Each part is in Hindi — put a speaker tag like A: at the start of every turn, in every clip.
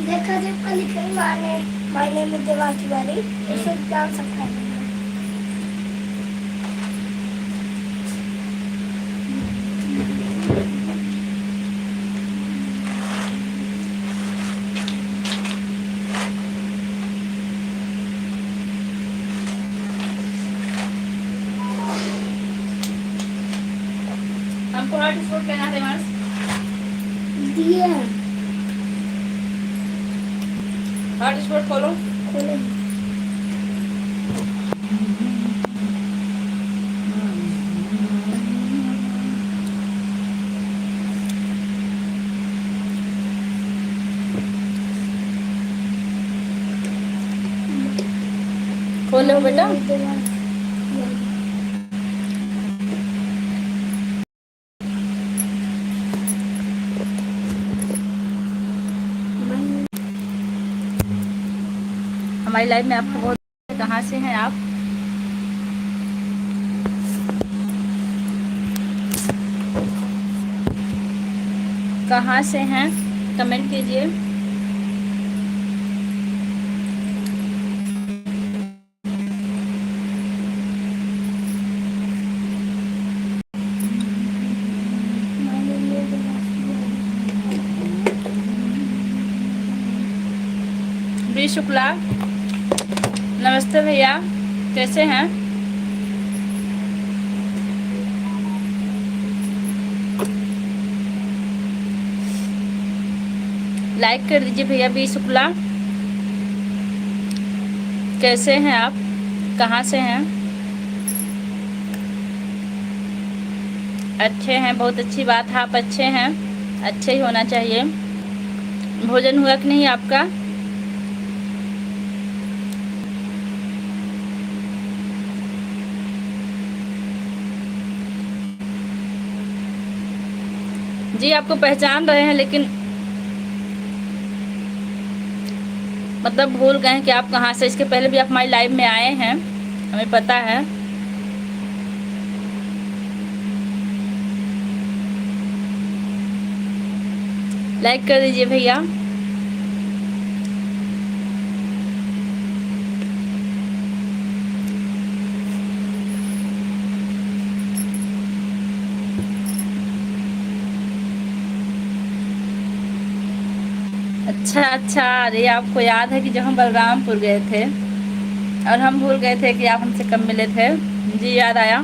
A: देखा जब कल लिखी माने मायने में देवा की बारी उसे जान सकता है।
B: हमको हॉटस्पॉट लेना है मार्स
A: दिया
B: हॉटस्पॉट खोलो।
A: खोले
B: खोलो बेटा। हमारी लाइफ में आपको बहुत कहाँ से हैं आप? कहाँ से हैं कमेंट कीजिए। बी शुक्ला नमस्ते भैया, कैसे हैं? लाइक कर दीजिए भैया। बी शुक्ला कैसे हैं आप? कहाँ से हैं? अच्छे हैं, बहुत अच्छी बात है। आप अच्छे हैं, अच्छे ही होना चाहिए। भोजन हुआ कि नहीं आपका? जी आपको पहचान रहे हैं, लेकिन मतलब भूल गए हैं कि आप कहाँ से। इसके पहले भी आप हमारी लाइव में आए हैं, हमें पता है। लाइक कर दीजिए भैया। अच्छा अच्छा, अरे आपको याद है कि जब हम बलरामपुर गए थे और हम भूल गए थे कि आप हमसे कब मिले थे। जी याद आया।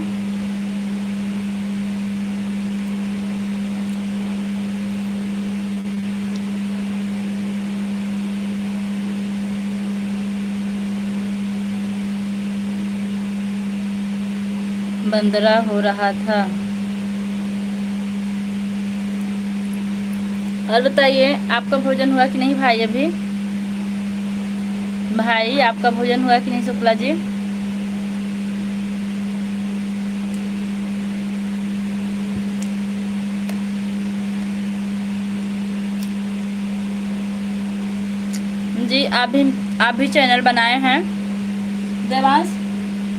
B: बंदरा हो रहा था। और बताइए आपका भोजन हुआ कि नहीं भाई? अभी भाई आपका भोजन हुआ कि नहीं शुक्ला जी? जी आप भी चैनल बनाए हैं। देवांश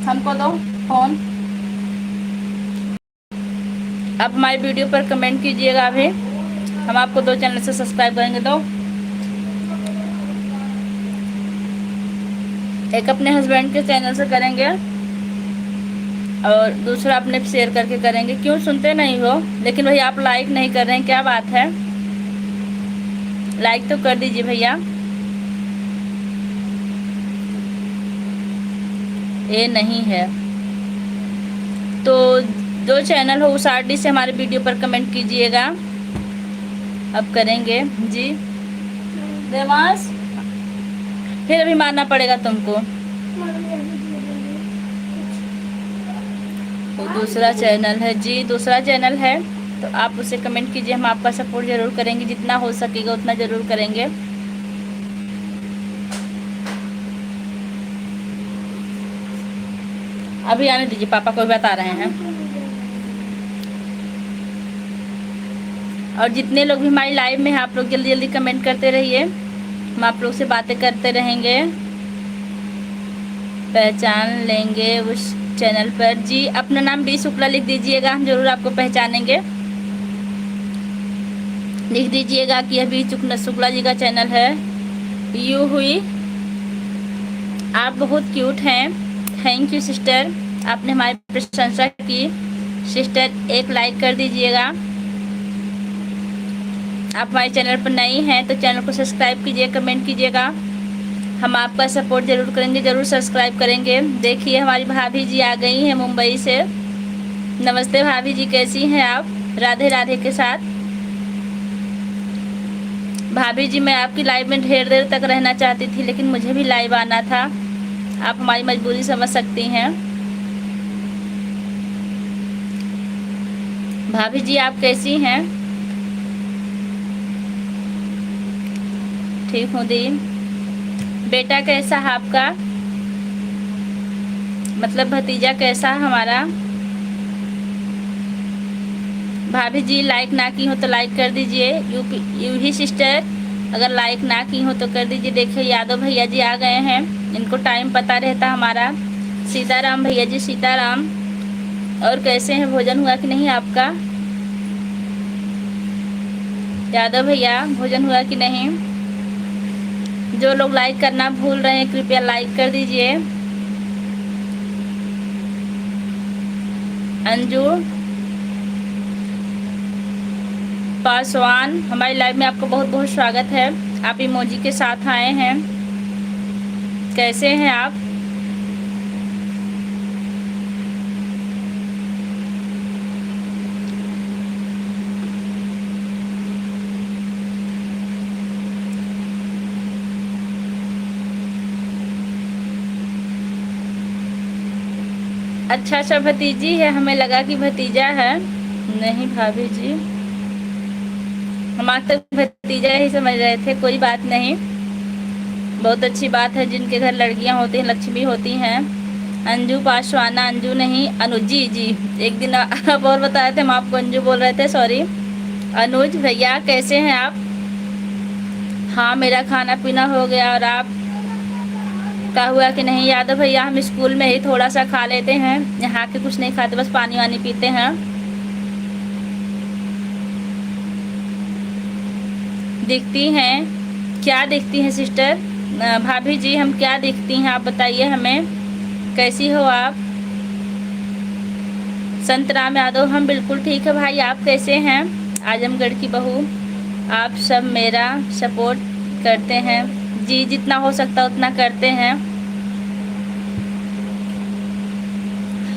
B: हमको दो फोन। आप हमारी वीडियो पर कमेंट कीजिएगा। अभी हम आपको 2 चैनल से सब्सक्राइब करेंगे। तो एक अपने हस्बैंड के चैनल से करेंगे और दूसरा अपने शेयर करके करेंगे। क्यों सुनते नहीं हो? लेकिन भैया आप लाइक नहीं कर रहे हैं, क्या बात है? लाइक तो कर दीजिए भैया। ये नहीं है तो जो चैनल हो उस आरडी से हमारे वीडियो पर कमेंट कीजिएगा। अब करेंगे जी। देवांश फिर अभी मारना पड़ेगा तुमको। तो दूसरा चैनल है जी, दूसरा चैनल है, तो आप उसे कमेंट कीजिए। हम आपका सपोर्ट ज़रूर करेंगे, जितना हो सकेगा उतना ज़रूर करेंगे। अभी आने दीजिए, पापा कोई बता रहे हैं। और जितने लोग भी हमारी लाइव में हैं, आप लोग जल्दी जल्दी कमेंट करते रहिए। हम आप लोग से बातें करते रहेंगे, पहचान लेंगे उस चैनल पर। जी अपना नाम बी शुक्ला लिख दीजिएगा, हम जरूर आपको पहचानेंगे। लिख दीजिएगा कि यह बी शुक्ला जी का चैनल है। यू हुई, आप बहुत क्यूट हैं। थैंक यू सिस्टर, आपने हमारी प्रशंसा की। सिस्टर एक लाइक कर दीजिएगा। आप हमारे चैनल पर नई हैं तो चैनल को सब्सक्राइब कीजिए, कमेंट कीजिएगा। हम आपका सपोर्ट ज़रूर करेंगे, ज़रूर सब्सक्राइब करेंगे। देखिए हमारी भाभी जी आ गई हैं मुंबई से। नमस्ते भाभी जी, कैसी हैं आप? राधे राधे के साथ। भाभी जी मैं आपकी लाइव में ढेर देर तक रहना चाहती थी, लेकिन मुझे भी लाइव आना था। आप हमारी मजबूरी समझ सकती हैं। भाभी जी आप कैसी हैं? ठीक हूँ दी। बेटा कैसा है आपका, मतलब भतीजा कैसा है हमारा? भाभी जी लाइक ना की हो तो लाइक कर दीजिए। यूही सिस्टर अगर लाइक ना की हो तो कर दीजिए। देखिए यादव भैया जी आ गए हैं, इनको टाइम पता रहता हमारा। सीताराम भैया जी सीताराम। और कैसे हैं, भोजन हुआ कि नहीं आपका? यादव भैया भोजन हुआ कि नहीं? जो लोग लाइक करना भूल रहे हैं कृपया लाइक कर दीजिए। अंजू पासवान हमारी लाइव में आपका बहुत बहुत स्वागत है। आप इमोजी के साथ आए हैं। कैसे हैं आप? अच्छा भतीजी है, हमें लगा कि भतीजा है। नहीं भाभी जी, हम आज तक भतीजा ही समझ रहे थे। कोई बात नहीं, बहुत अच्छी बात है। जिनके घर लड़कियां होती हैं लक्ष्मी होती हैं। अंजू पासवाना, अंजू नहीं अनुजी जी। एक दिन आप और बताए थे, हम आपको अंजू बोल रहे थे, सॉरी। अनुज भैया कैसे हैं आप? हाँ मेरा खाना पीना हो गया, और आप का हुआ कि नहीं? यादव भैया हम स्कूल में ही थोड़ा सा खा लेते हैं, यहाँ के कुछ नहीं खाते, बस पानी वानी पीते हैं। दिखती हैं क्या? दिखती हैं सिस्टर भाभी जी, हम क्या दिखती हैं आप बताइए हमें, कैसी हो आप? संतराम यादव हम बिल्कुल ठीक है भाई, आप कैसे हैं? आजमगढ़ की बहू, आप सब मेरा सपोर्ट करते हैं जी, जितना हो सकता उतना करते हैं।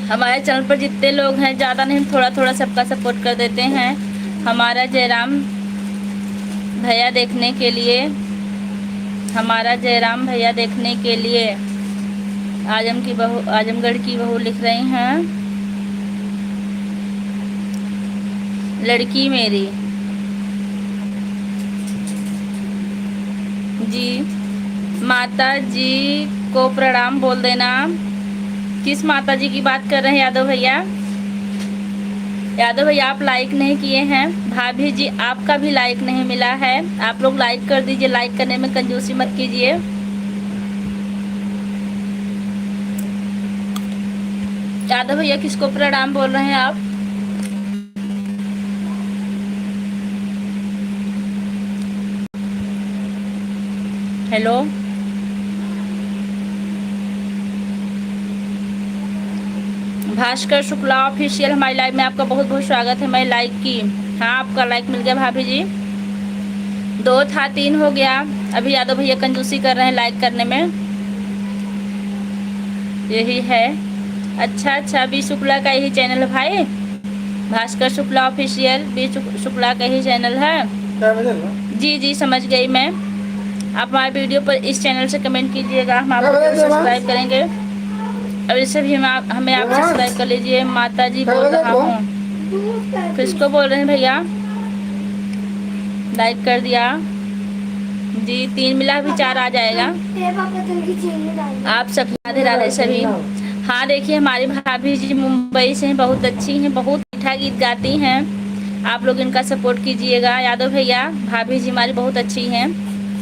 B: हमारे चैनल पर जितने लोग हैं ज़्यादा नहीं, थोड़ा थोड़ा सबका सपोर्ट कर देते हैं। हमारा जयराम भैया देखने के लिए, हमारा जयराम भैया देखने के लिए। आजमगढ़ की बहू लिख रही हैं, लड़की मेरी जी। माता जी को प्रणाम बोल देना। किस माता जी की बात कर रहे हैं यादव भैया? यादव भैया आप लाइक नहीं किए हैं। भाभी जी आपका भी लाइक नहीं मिला है, आप लोग लाइक कर दीजिए। लाइक करने में कंजूसी मत कीजिए। यादव भैया किसको प्रणाम बोल रहे हैं आप? हेलो भास्कर शुक्ला ऑफिशियल हमारी लाइव में आपका बहुत बहुत स्वागत है। मैं लाइक की, हाँ आपका लाइक मिल गया भाभी जी। 2 था 3 हो गया। अभी यादव भैया कंजूसी कर रहे हैं लाइक करने में, यही है। अच्छा बी शुक्ला का यही चैनल है भाई, भास्कर शुक्ला ऑफिशियल बी शुक्ला का ही चैनल है। जी समझ गई मैं। आप हमारे वीडियो पर इस चैनल से कमेंट कीजिएगा, हम आपको सब्सक्राइब करेंगे। और इससे भी हमें आप सब्सक्राइब कर लीजिए। माता जी बोल रहा हूँ, किसको बोल रहे हैं भैया? लाइक कर दिया जी, 3 मिला भी 4 आ जाएगा। आप सब राधे राधे सभी। हाँ देखिए हमारी भाभी जी मुंबई से हैं, बहुत अच्छी हैं, बहुत मीठा गीत गाती हैं। आप लोग इनका सपोर्ट कीजिएगा। यादव भैया भाभी जी हमारी बहुत अच्छी हैं,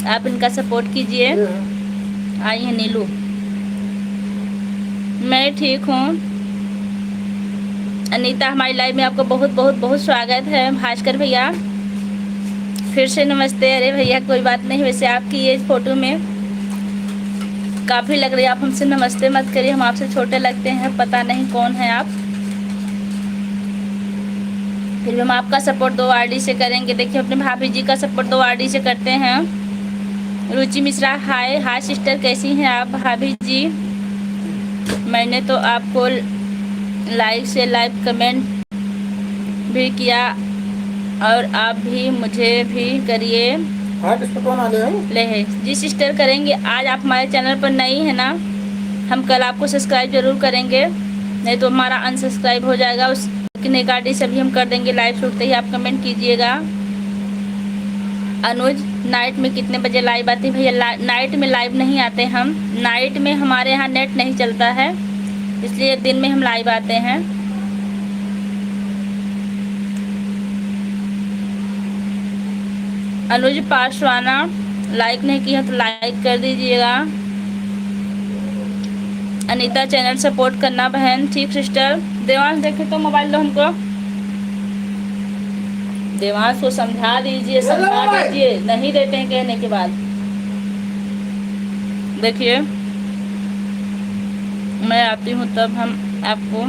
B: आप इनका सपोर्ट कीजिए। आई है नीलू, मैं ठीक हूँ। अनीता हमारी लाइव में आपको बहुत बहुत बहुत स्वागत है। भास्कर भैया फिर से नमस्ते। अरे भैया कोई बात नहीं, वैसे आपकी ये फोटो में काफ़ी लग रही है। आप हमसे नमस्ते मत करिए, हम आपसे छोटे लगते हैं, पता नहीं कौन है आप। फिर भी हम आपका सपोर्ट 2 आरडी से करेंगे। देखिए अपने भाभी जी का सपोर्ट 2 आरडी से करते हैं। रुचि मिश्रा, हाय हाय सिस्टर, कैसी हैं आप भाभी जी? मैंने तो आपको लाइक से लाइव कमेंट भी किया और आप भी मुझे भी करिए। ले है जी सिस्टर, करेंगे। आज आप हमारे चैनल पर नई है ना, हम कल आपको सब्सक्राइब जरूर करेंगे, नहीं तो हमारा अनसब्सक्राइब हो जाएगा। उस नेकाडी से भी हम कर देंगे लाइव, छूटते ही आप कमेंट कीजिएगा। अनुज, नाइट में कितने बजे लाइव आती है? भैया नाइट में लाइव नहीं आते हम, नाइट में हमारे यहाँ नेट नहीं चलता है, इसलिए दिन में हम लाइव आते हैं। अनुज पासवाना, लाइक नहीं किया तो लाइक कर दीजिएगा। अनीता, चैनल सपोर्ट करना बहन। ठीक सिस्टर। देवांश, देखे तो मोबाइल लो हमको। देवांश को समझा दीजिए, समझा दीजिए, नहीं देते हैं कहने के बाद। देखिए मैं आती हूँ तब हम आपको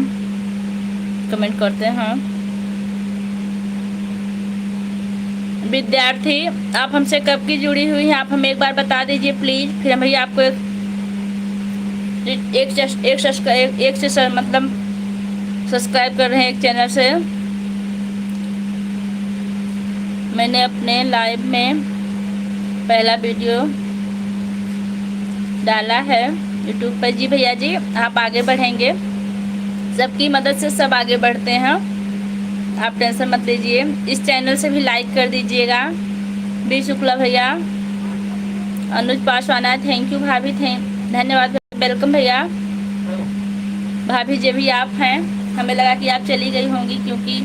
B: कमेंट करते हैं। विद्यार्थी, आप हमसे कब की जुड़ी हुई हैं? आप हमें एक बार बता दीजिए प्लीज, फिर हम भैया आपको एक से मतलब सब्सक्राइब कर रहे हैं एक चैनल से। मैंने अपने लाइव में पहला वीडियो डाला है यूट्यूब पर। जी भैया जी, आप आगे बढ़ेंगे, सबकी मदद से सब आगे बढ़ते हैं, आप टेंशन मत लीजिए। इस चैनल से भी लाइक कर दीजिएगा। बी शुक्ला भैया, अनुज पासवाना, थैंक यू भाभी, धन्यवाद, वेलकम भैया। भाभी जी भी आप हैं, हमें लगा कि आप चली गई होंगी क्योंकि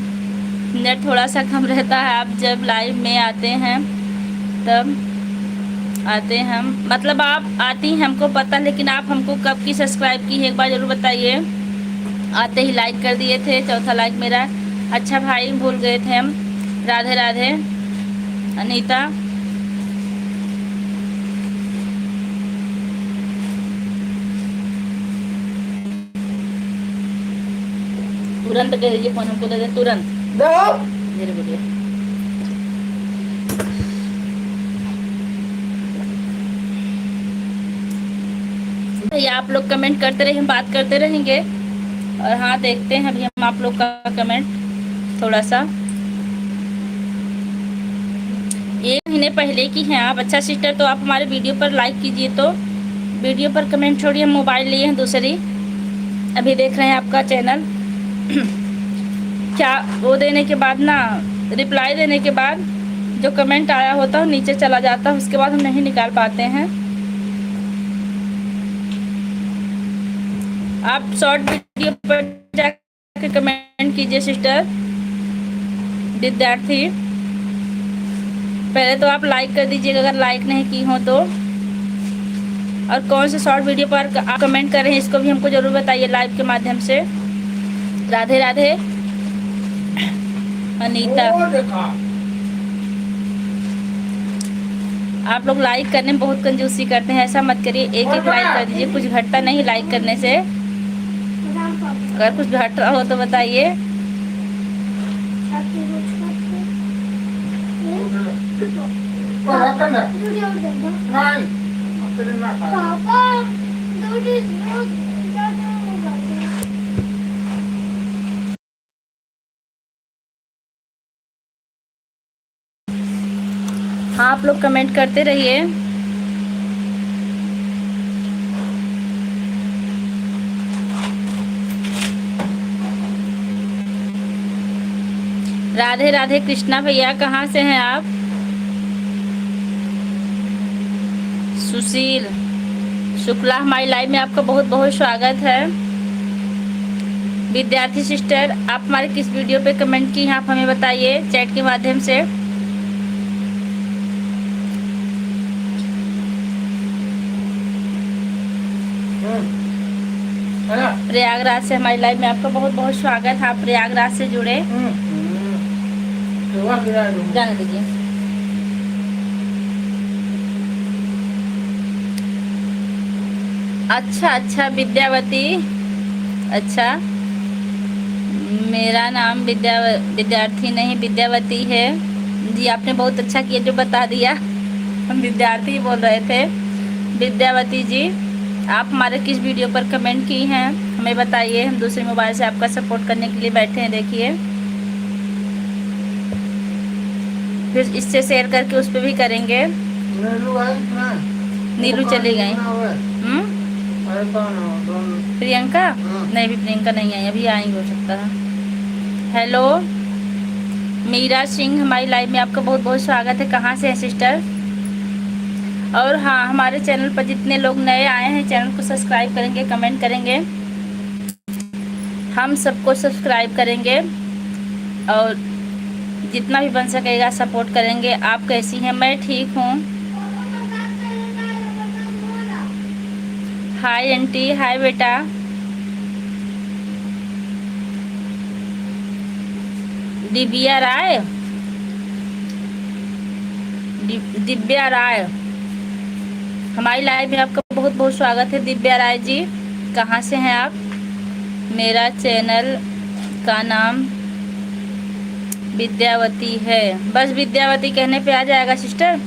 B: नेट थोड़ा सा कम रहता है। आप जब लाइव में आते हैं तब आते हैं हम, मतलब आप आती हैं हमको पता, लेकिन आप हमको कब की सब्सक्राइब की है एक बार ज़रूर बताइए। आते ही लाइक कर दिए थे, चौथा लाइक मेरा। अच्छा भाई, भूल गए थे हम। राधे राधे। अनीता, तुरंत दे दीजिए फोन, हमको दे दे तुरंत। धीरे बोलिए। भैया आप लोग कमेंट करते रहिए, हम बात करते रहेंगे। और हाँ, देखते हैं अभी हम आप लोग का कमेंट थोड़ा सा। 1 महीने पहले की हैं आप? अच्छा सिस्टर, तो आप हमारे वीडियो पर लाइक कीजिए, तो वीडियो पर कमेंट छोड़िए। हम मोबाइल लिए हैं दूसरी, अभी देख रहे हैं आपका चैनल। क्या वो देने के बाद ना, रिप्लाई देने के बाद जो कमेंट आया होता है नीचे चला जाता है, उसके बाद हम नहीं निकाल पाते हैं। आप शॉर्ट वीडियो पर जाकर कमेंट कीजिए सिस्टर। विद्यार्थी, पहले तो आप लाइक कर दीजिएगा अगर लाइक नहीं की हो तो। और कौन से शॉर्ट वीडियो पर आप कमेंट कर रहे हैं इसको भी हमको जरूर बताइए लाइव के माध्यम से। राधे राधे। अनीता, आप लोग लाइक करने में बहुत कंजूसी करते हैं, ऐसा मत करिए, एक एक लाइक कर दीजिए, कुछ घटता नहीं लाइक करने से। अगर कुछ घट रहा हो तो बताइए। हाँ, आप लोग कमेंट करते रहिए। राधे राधे। कृष्णा भैया, कहाँ से हैं आप? सुशील शुक्ला, हमारी लाइव में आपका बहुत बहुत स्वागत है। विद्यार्थी सिस्टर, आप हमारे किस वीडियो पे कमेंट की हैं आप हमें बताइए चैट के माध्यम से। प्रयागराज से हमारी लाइव में आपका बहुत बहुत स्वागत है। आप प्रयागराज से जुड़े, जाने दीजिए। अच्छा अच्छा विद्यावती, अच्छा। मेरा नाम विद्यार्थी नहीं विद्यावती है। जी आपने बहुत अच्छा किया जो बता दिया, हम विद्यार्थी बोल रहे थे। विद्यावती जी, आप हमारे किस वीडियो पर कमेंट की हैं हमें बताइए, हम दूसरे मोबाइल से आपका सपोर्ट करने के लिए बैठे हैं। देखिए फिर इससे शेयर करके उस पर भी करेंगे। नीलू चली गई। प्रियंका नहीं, भी प्रियंका नहीं आई, अभी आई हो सकता है। हेलो मीरा सिंह, हमारी लाइव में आपका बहुत बहुत स्वागत है। कहाँ से हैं सिस्टर? और हाँ, हमारे चैनल पर जितने लोग नए आए हैं चैनल को सब्सक्राइब करेंगे, कमेंट करेंगे, हम सबको सब्सक्राइब करेंगे और जितना भी बन सकेगा सपोर्ट करेंगे। आप कैसी हैं? मैं ठीक हूँ। हाय आंटी, हाय बेटा। दिव्या राय, दिव्या राय, हमारी लाइव में आपका बहुत बहुत स्वागत है। दिव्या राय जी, कहाँ से हैं आप? मेरा चैनल का नाम विद्यावती है। बस विद्यावती कहने पे आ जाएगा सिस्टर।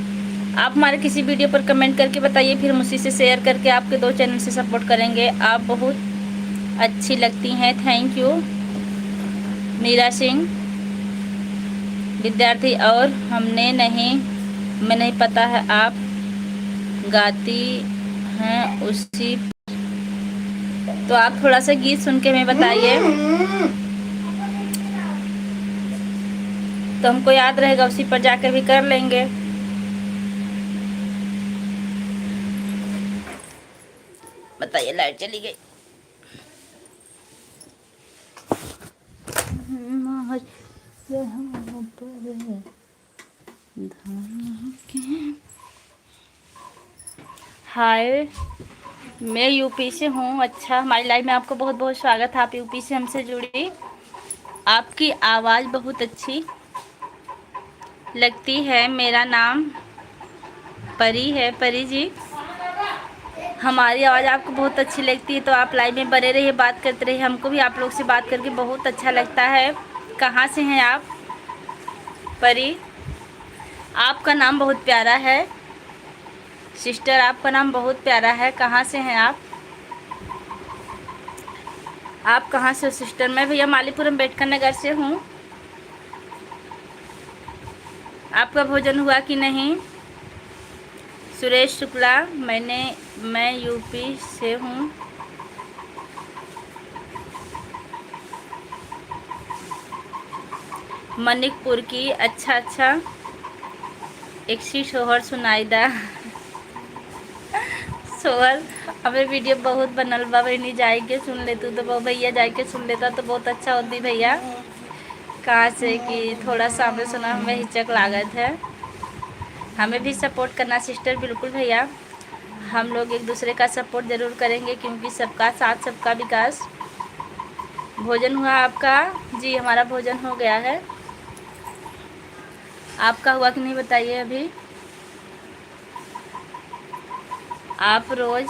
B: आप हमारे किसी वीडियो पर कमेंट करके बताइए, फिर हम उसी से शेयर करके आपके 2 चैनल से सपोर्ट करेंगे। आप बहुत अच्छी लगती हैं। Thank you Meera Singh. विद्यार्थी, और मैं नहीं पता है आप गाती हैं उसी, तो आप थोड़ा सा गीत सुन के हमें बताइए तो हमको याद रहेगा, उसी पर जाकर भी कर लेंगे। बताइए, लाइट चली गई। हाय, मैं यूपी से हूँ। अच्छा, हमारी लाइव में आपको बहुत बहुत स्वागत है। आप यूपी से हमसे जुड़ी। आपकी आवाज़ बहुत अच्छी लगती है। मेरा नाम परी है। परी जी, हमारी आवाज़ आपको बहुत अच्छी लगती है तो आप लाइव में बने रहिए, बात करते रहिए। हमको भी आप लोग से बात करके बहुत अच्छा लगता है। कहाँ से हैं आप? परी, आपका नाम बहुत प्यारा है सिस्टर, आपका नाम बहुत प्यारा है। कहाँ से हैं आप? आप कहाँ से हो सिस्टर? मैं भैया मालीपुरम अम्बेडकर नगर से हूँ। आपका भोजन हुआ कि नहीं? सुरेश शुक्ला, मैं यूपी से हूँ। मनिकपुर की। अच्छा अच्छा, एक सी शोहर सुनाईदा। सोहर, हमें वीडियो बहुत बनल बा बहनी, जाई के सुन लेतू तो भैया जाई के सुन लेता तो बहुत अच्छा होती भैया। कहाँ से कि थोड़ा सामने सुना हमें हिचक लागत है। हमें भी सपोर्ट करना सिस्टर, बिल्कुल भैया। हम लोग एक दूसरे का सपोर्ट ज़रूर करेंगे क्योंकि सबका साथ सबका विकास। भोजन हुआ आपका? जी हमारा भोजन हो गया है। आपका हुआ कि नहीं बताइए अभी। आप रोज़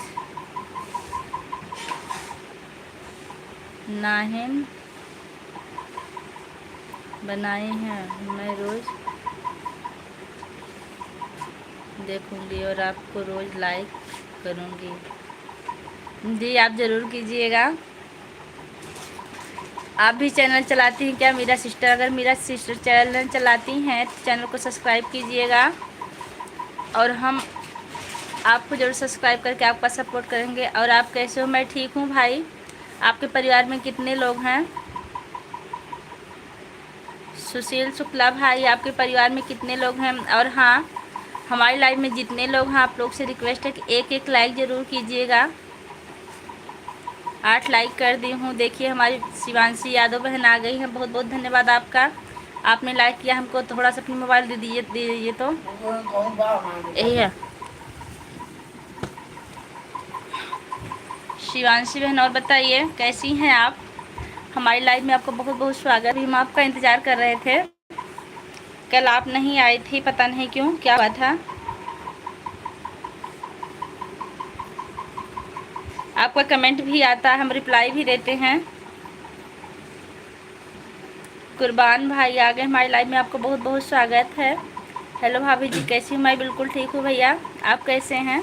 B: नाहिन बनाए हैं, मैं रोज़ देखूंगी और आपको रोज़ लाइक करूंगी। जी आप ज़रूर कीजिएगा। आप भी चैनल चलाती हैं क्या मेरा सिस्टर? अगर मेरा सिस्टर चैनल चलाती हैं तो चैनल को सब्सक्राइब कीजिएगा और हम आपको ज़रूर सब्सक्राइब करके आपका सपोर्ट करेंगे। और आप कैसे हो? मैं ठीक हूँ भाई। आपके परिवार में कितने लोग हैं? सुशील शुक्ला भाई, आपके परिवार में कितने लोग हैं? और हाँ, हमारी लाइव में जितने लोग हैं आप लोग से रिक्वेस्ट है कि एक एक लाइक ज़रूर कीजिएगा। 8 लाइक कर दी हूँ। देखिए हमारी शिवांशी यादव बहन आ गई हैं, बहुत बहुत धन्यवाद आपका। आपने लाइक किया। हमको थोड़ा सा अपनी मोबाइल दे दीजिए तो यही है। शिवांशी बहन, और बताइए कैसी हैं आप? हमारी लाइव में आपको बहुत बहुत स्वागत है। हम आपका इंतज़ार कर रहे थे, कल आप नहीं आई थी, पता नहीं क्यों, क्या हुआ था। आपका कमेंट भी आता है, हम रिप्लाई भी देते हैं। कुर्बान भाई आ गए हमारी लाइव में, आपको बहुत बहुत स्वागत है। हेलो भाभी जी, कैसी हूँ मैं? बिल्कुल ठीक हूँ भैया, आप कैसे हैं?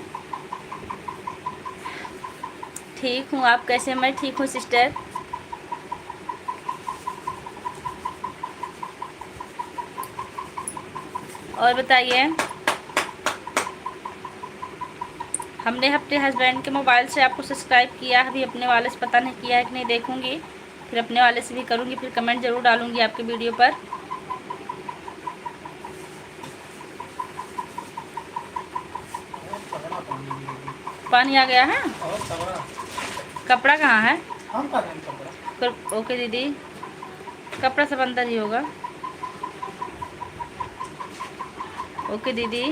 B: ठीक हूँ, आप कैसे? मैं ठीक हूँ सिस्टर। और बताइए, हमने अपने हस्बैंड के मोबाइल से आपको सब्सक्राइब किया, अभी अपने वाले से पता नहीं किया है कि नहीं, देखूंगी फिर अपने वाले से भी करूंगी, फिर कमेंट ज़रूर डालूंगी आपके वीडियो पर। पानी आ गया है? कपड़ा कहाँ है? ओके दीदी, कपड़ा सब अंदर ही होगा। ओके दीदी।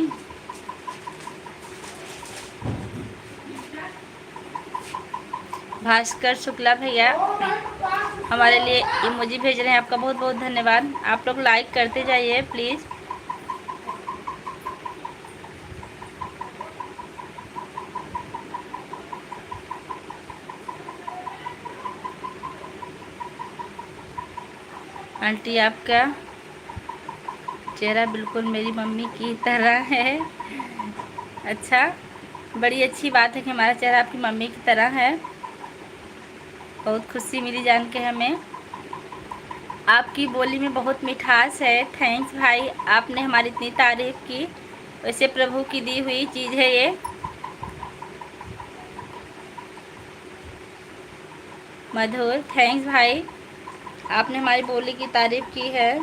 B: भास्कर शुक्ला भैया हमारे लिए इमोजी भेज रहे हैं, आपका बहुत बहुत धन्यवाद। आप लोग लाइक करते जाइए प्लीज़। आंटी आपका चेहरा बिल्कुल मेरी मम्मी की तरह है। अच्छा, बड़ी अच्छी बात है कि हमारा चेहरा आपकी मम्मी की तरह है। बहुत खुशी मिली जान के हमें। आपकी बोली में बहुत मिठास है। थैंक्स भाई, आपने हमारी इतनी तारीफ़ की। वैसे प्रभु की दी हुई चीज़ है ये। मधुर, थैंक्स भाई, आपने हमारी बोली की तारीफ़ की है।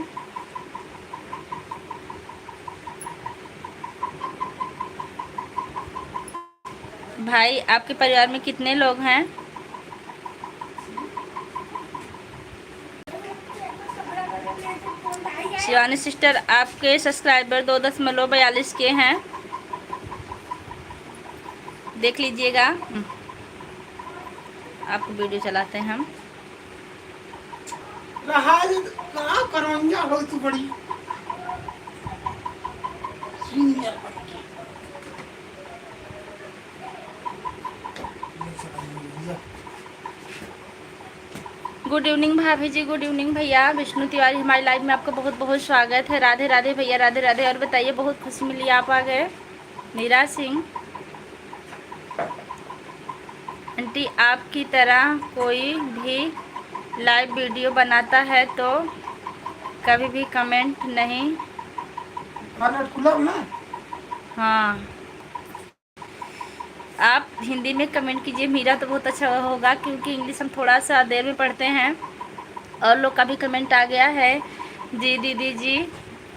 B: भाई आपके परिवार में कितने लोग हैं? शिवानी सिस्टर, आपके सब्सक्राइबर 2.42 के हैं, देख लीजिएगा। आपको वीडियो चलाते हैं हम।
C: हो तू बड़ी
B: गुड इवनिंग भाभी जी, गुड इवनिंग भैया। विष्णु तिवारी हमारी लाइव में, आपका बहुत बहुत स्वागत है। राधे राधे भैया, राधे राधे। और बताइए, बहुत खुशी मिली आप आ गए। नीरा सिंह आंटी, आपकी तरह कोई भी लाइव वीडियो बनाता है तो कभी भी कमेंट नहीं। हाँ, आप हिंदी में कमेंट कीजिए मीरा, तो बहुत अच्छा होगा, क्योंकि इंग्लिश हम थोड़ा सा देर में पढ़ते हैं। और लोग का भी कमेंट आ गया है। जी दीदी जी,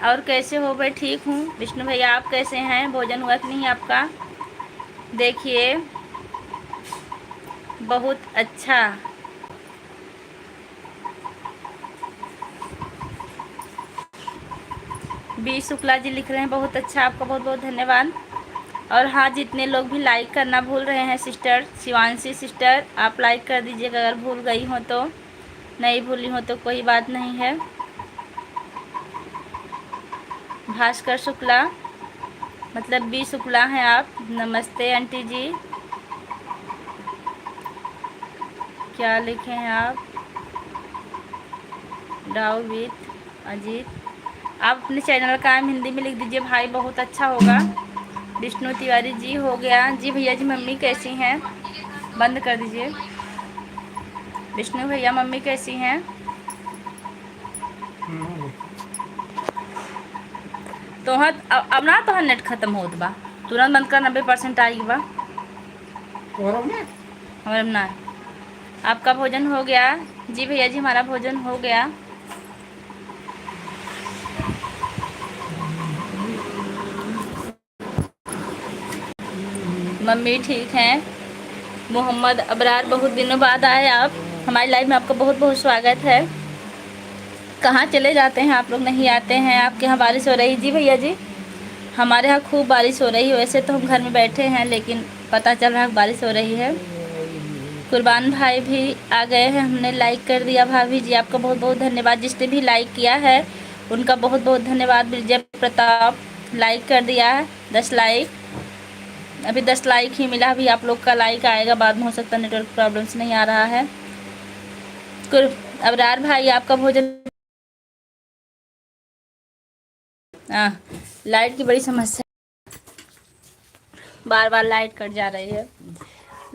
B: और कैसे हो? भाई ठीक हूँ। विष्णु भैया, आप कैसे हैं? भोजन हुआ कि नहीं आपका? देखिए, बहुत अच्छा। बी शुक्ला जी लिख रहे हैं बहुत अच्छा, आपका बहुत बहुत धन्यवाद। और हाँ, जितने लोग भी लाइक करना भूल रहे हैं सिस्टर, शिवांशी सिस्टर, आप लाइक कर दीजिएगा। अगर भूल गई हो तो, नहीं भूली हो तो कोई बात नहीं है। भास्कर शुक्ला, मतलब बी शुक्ला हैं आप। नमस्ते आंटी जी, क्या लिखे हैं आप? डाउ विथ अजीत, आप अपने चैनल का नाम हिंदी में लिख दीजिए भाई, बहुत अच्छा होगा। विष्णु तिवारी जी, हो गया जी भैया जी। मम्मी कैसी हैं? बंद कर दीजिए। विष्णु भैया, मम्मी कैसी हैं? तोहर अब ना तोहर नेट खत्म होत बा, तुरंत बंद कर। 90% आई बा हमारे ना। आपका भोजन हो गया? जी भैया जी, हमारा भोजन हो गया। मम्मी ठीक हैं। मोहम्मद अबरार, बहुत दिनों बाद आए आप हमारी लाइव में, आपका बहुत बहुत स्वागत है। कहाँ चले जाते हैं आप लोग, नहीं आते हैं? आपके यहाँ बारिश हो रही? जी भैया जी, हमारे यहाँ खूब बारिश हो रही है। वैसे तो हम घर में बैठे हैं, लेकिन पता चल रहा है बारिश हो रही है। कुर्बान भाई भी आ गए हैं, हमने लाइक कर दिया। भाभी जी, आपका बहुत बहुत धन्यवाद। जिसने भी लाइक किया है उनका बहुत बहुत धन्यवाद। विजय प्रताप लाइक कर दिया है, 10 लाइक। अभी 10 लाइक ही मिला, अभी आप लोग का लाइक आएगा बाद में, हो सकता है नेटवर्क प्रॉब्लम्स नहीं आ रहा है। अबरार भाई आपका भोजन, लाइट की बड़ी समस्या, बार बार लाइट कट जा रही है।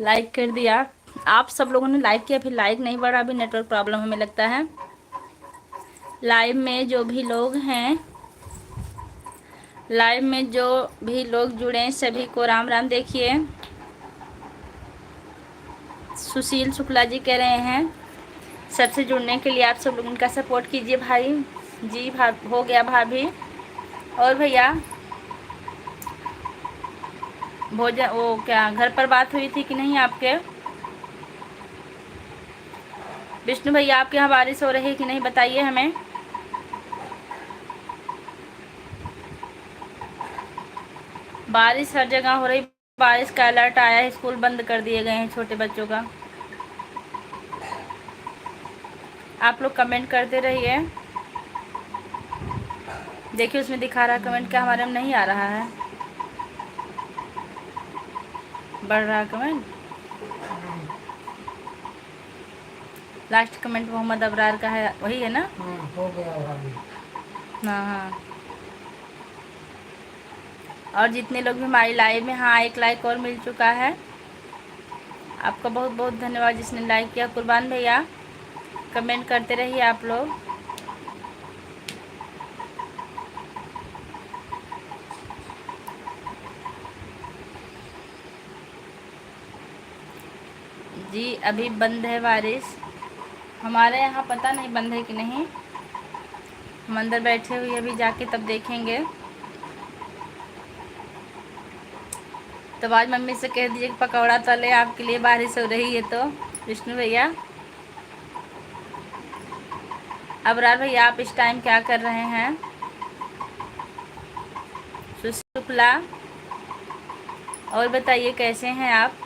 B: लाइक कर दिया, आप सब लोगों ने लाइक किया, फिर लाइक नहीं बढ़ा, अभी नेटवर्क प्रॉब्लम हमें लगता है। लाइव में जो भी लोग हैं, लाइव में जो भी लोग जुड़े हैं सभी को राम राम। देखिए सुशील शुक्ला जी कह रहे हैं सबसे जुड़ने के लिए आप सब लोग उनका सपोर्ट कीजिए भाई जी। हो गया भाभी। और भैया भोजन, वो क्या घर पर बात हुई थी कि नहीं आपके? विष्णु भैया आपके यहाँ बारिश हो रही है कि नहीं बताइए हमें। बारिश हर जगह हो रही, बारिश का अलर्ट आया है, स्कूल बंद कर दिए गए हैं छोटे बच्चों का। आप लोग कमेंट करते रहिए। देखिए उसमें दिखा रहा है कमेंट, क्या हमारे में नहीं आ रहा है? बढ़ रहा है comment. Last comment Mohammad Abrar का है, वही है ना?
C: हो गया भाभी।
B: हाँ हाँ। और जितने लोग भी हमारी लाइव में, हाँ 1 लाइक और मिल चुका है, आपका बहुत बहुत धन्यवाद जिसने लाइक किया। कुर्बान भैया कमेंट करते रहिए आप लोग। जी अभी बंद है बारिश हमारे यहाँ, पता नहीं बंद है कि नहीं, हम अंदर बैठे हुए अभी जाके तब देखेंगे। तो आज मम्मी से कह दीजिए कि पकौड़ा तले, आपके लिए बारिश हो रही है तो। विष्णु भैया, अबरार भैया आप इस टाइम क्या कर रहे हैं? शुक्ला, और बताइए कैसे हैं आप?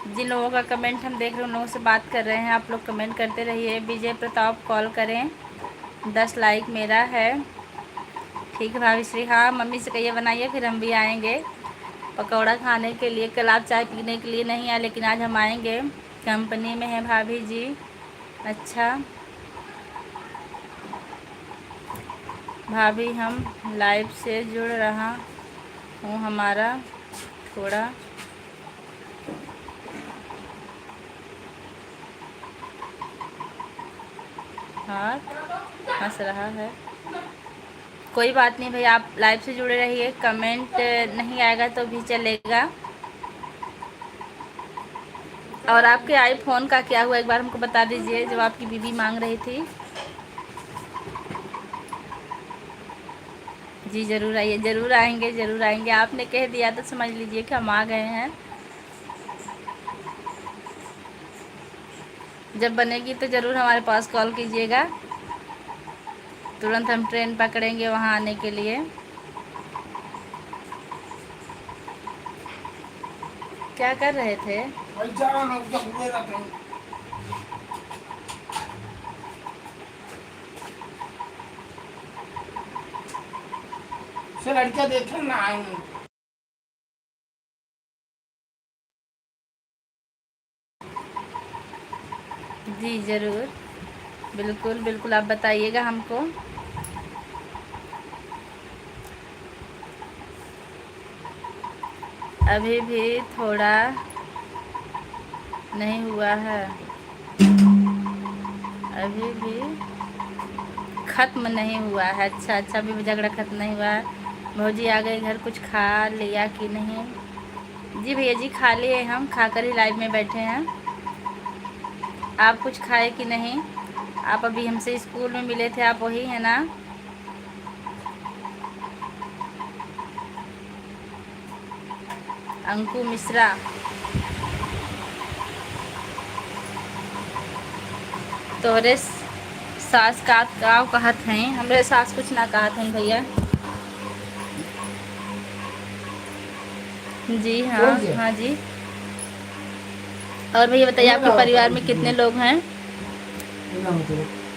B: जिन लोगों का कमेंट हम देख रहे हैं उन लोगों से बात कर रहे हैं, आप लोग कमेंट करते रहिए। विजय प्रताप कॉल करें, 10 लाइक मेरा है। ठीक है भाभी श्री, हाँ मम्मी से कहिए बनाइए, फिर हम भी आएंगे पकौड़ा खाने के लिए। कल आप चाय पीने के लिए नहीं आए, लेकिन आज हम आएंगे, कंपनी में है भाभी जी। अच्छा भाभी हम लाइव से जुड़ रहा हूँ, हमारा थोड़ा हाथ हंस रहा है। कोई बात नहीं भाई, आप लाइव से जुड़े रहिए, कमेंट नहीं आएगा तो भी चलेगा। और आपके आईफोन का क्या हुआ एक बार हमको बता दीजिए, जो आपकी बीबी मांग रही थी। जी ज़रूर आइए, ज़रूर आएंगे, ज़रूर आएंगे। आपने कह दिया तो समझ लीजिए कि हम आ गए हैं। जब बनेगी तो ज़रूर हमारे पास कॉल कीजिएगा, तुरंत हम ट्रेन पकड़ेंगे वहाँ आने के लिए। क्या कर रहे थे?
C: लड़कियां देखे ना आएंगे।
B: जी ज़रूर, बिल्कुल बिल्कुल, आप बताइएगा हमको। अभी भी थोड़ा नहीं हुआ है, अभी भी ख़त्म नहीं हुआ है। अच्छा अच्छा, अभी भी झगड़ा ख़त्म नहीं हुआ है। भौजी आ गई घर, कुछ खा लिया कि नहीं? जी भैया जी खा लिए, हम खाकर ही लाइव में बैठे हैं। आप कुछ खाए कि नहीं? आप अभी हमसे स्कूल में मिले थे, आप वही हैं ना? अंकु मिश्रा, तोहरे सास का कहत हैं, हमरे सास कुछ ना कहत हैं भैया। जी हाँ हाँ जी। और भैया बताइए आपके परिवार में कितने लोग हैं?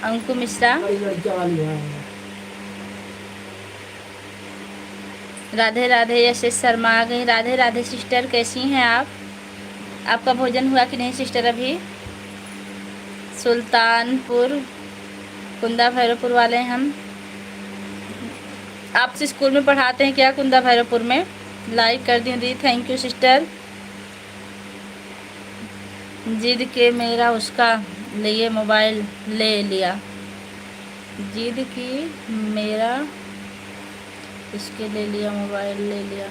B: अंकु मिश्रा, राधे राधे। यशेष शर्मा आ गई। राधे राधे सिस्टर, कैसी हैं आप? आपका भोजन हुआ कि नहीं सिस्टर अभी? सुल्तानपुर कुंदा भैरवपुर वाले हैं हम। आपसे स्कूल में पढ़ाते हैं क्या कुंदा भैरवपुर में? लाइक कर दी दीदी, थैंक यू सिस्टर। जिद के मेरा उसका लिए मोबाइल ले लिया। जिद की मेरा इसके ले लिया, मोबाइल ले लिया।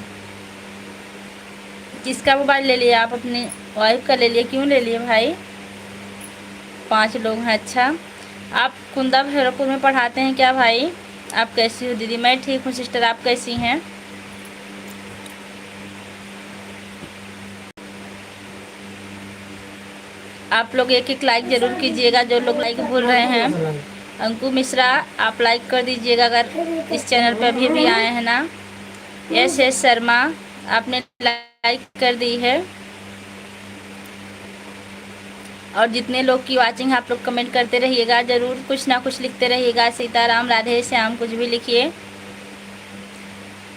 B: किसका मोबाइल ले लिया? आप अपनी वाइफ का ले लिया। क्यों ले लिए भाई? 5 लोग हैं। अच्छा, आप कुंदा भैरवपुर में पढ़ाते हैं क्या भाई? आप कैसी हो दीदी? मैं ठीक हूँ सिस्टर, आप कैसी हैं? आप लोग एक एक लाइक ज़रूर कीजिएगा, जो लोग लाइक भूल रहे हैं। अंकु मिश्रा, आप लाइक कर दीजिएगा अगर इस चैनल पर अभी भी आए हैं ना। यस शर्मा, आपने लाइक कर दी है। और जितने लोग की वाचिंग आप लोग कमेंट करते रहिएगा, ज़रूर कुछ ना कुछ लिखते रहिएगा। सीताराम, राधे श्याम, कुछ भी लिखिए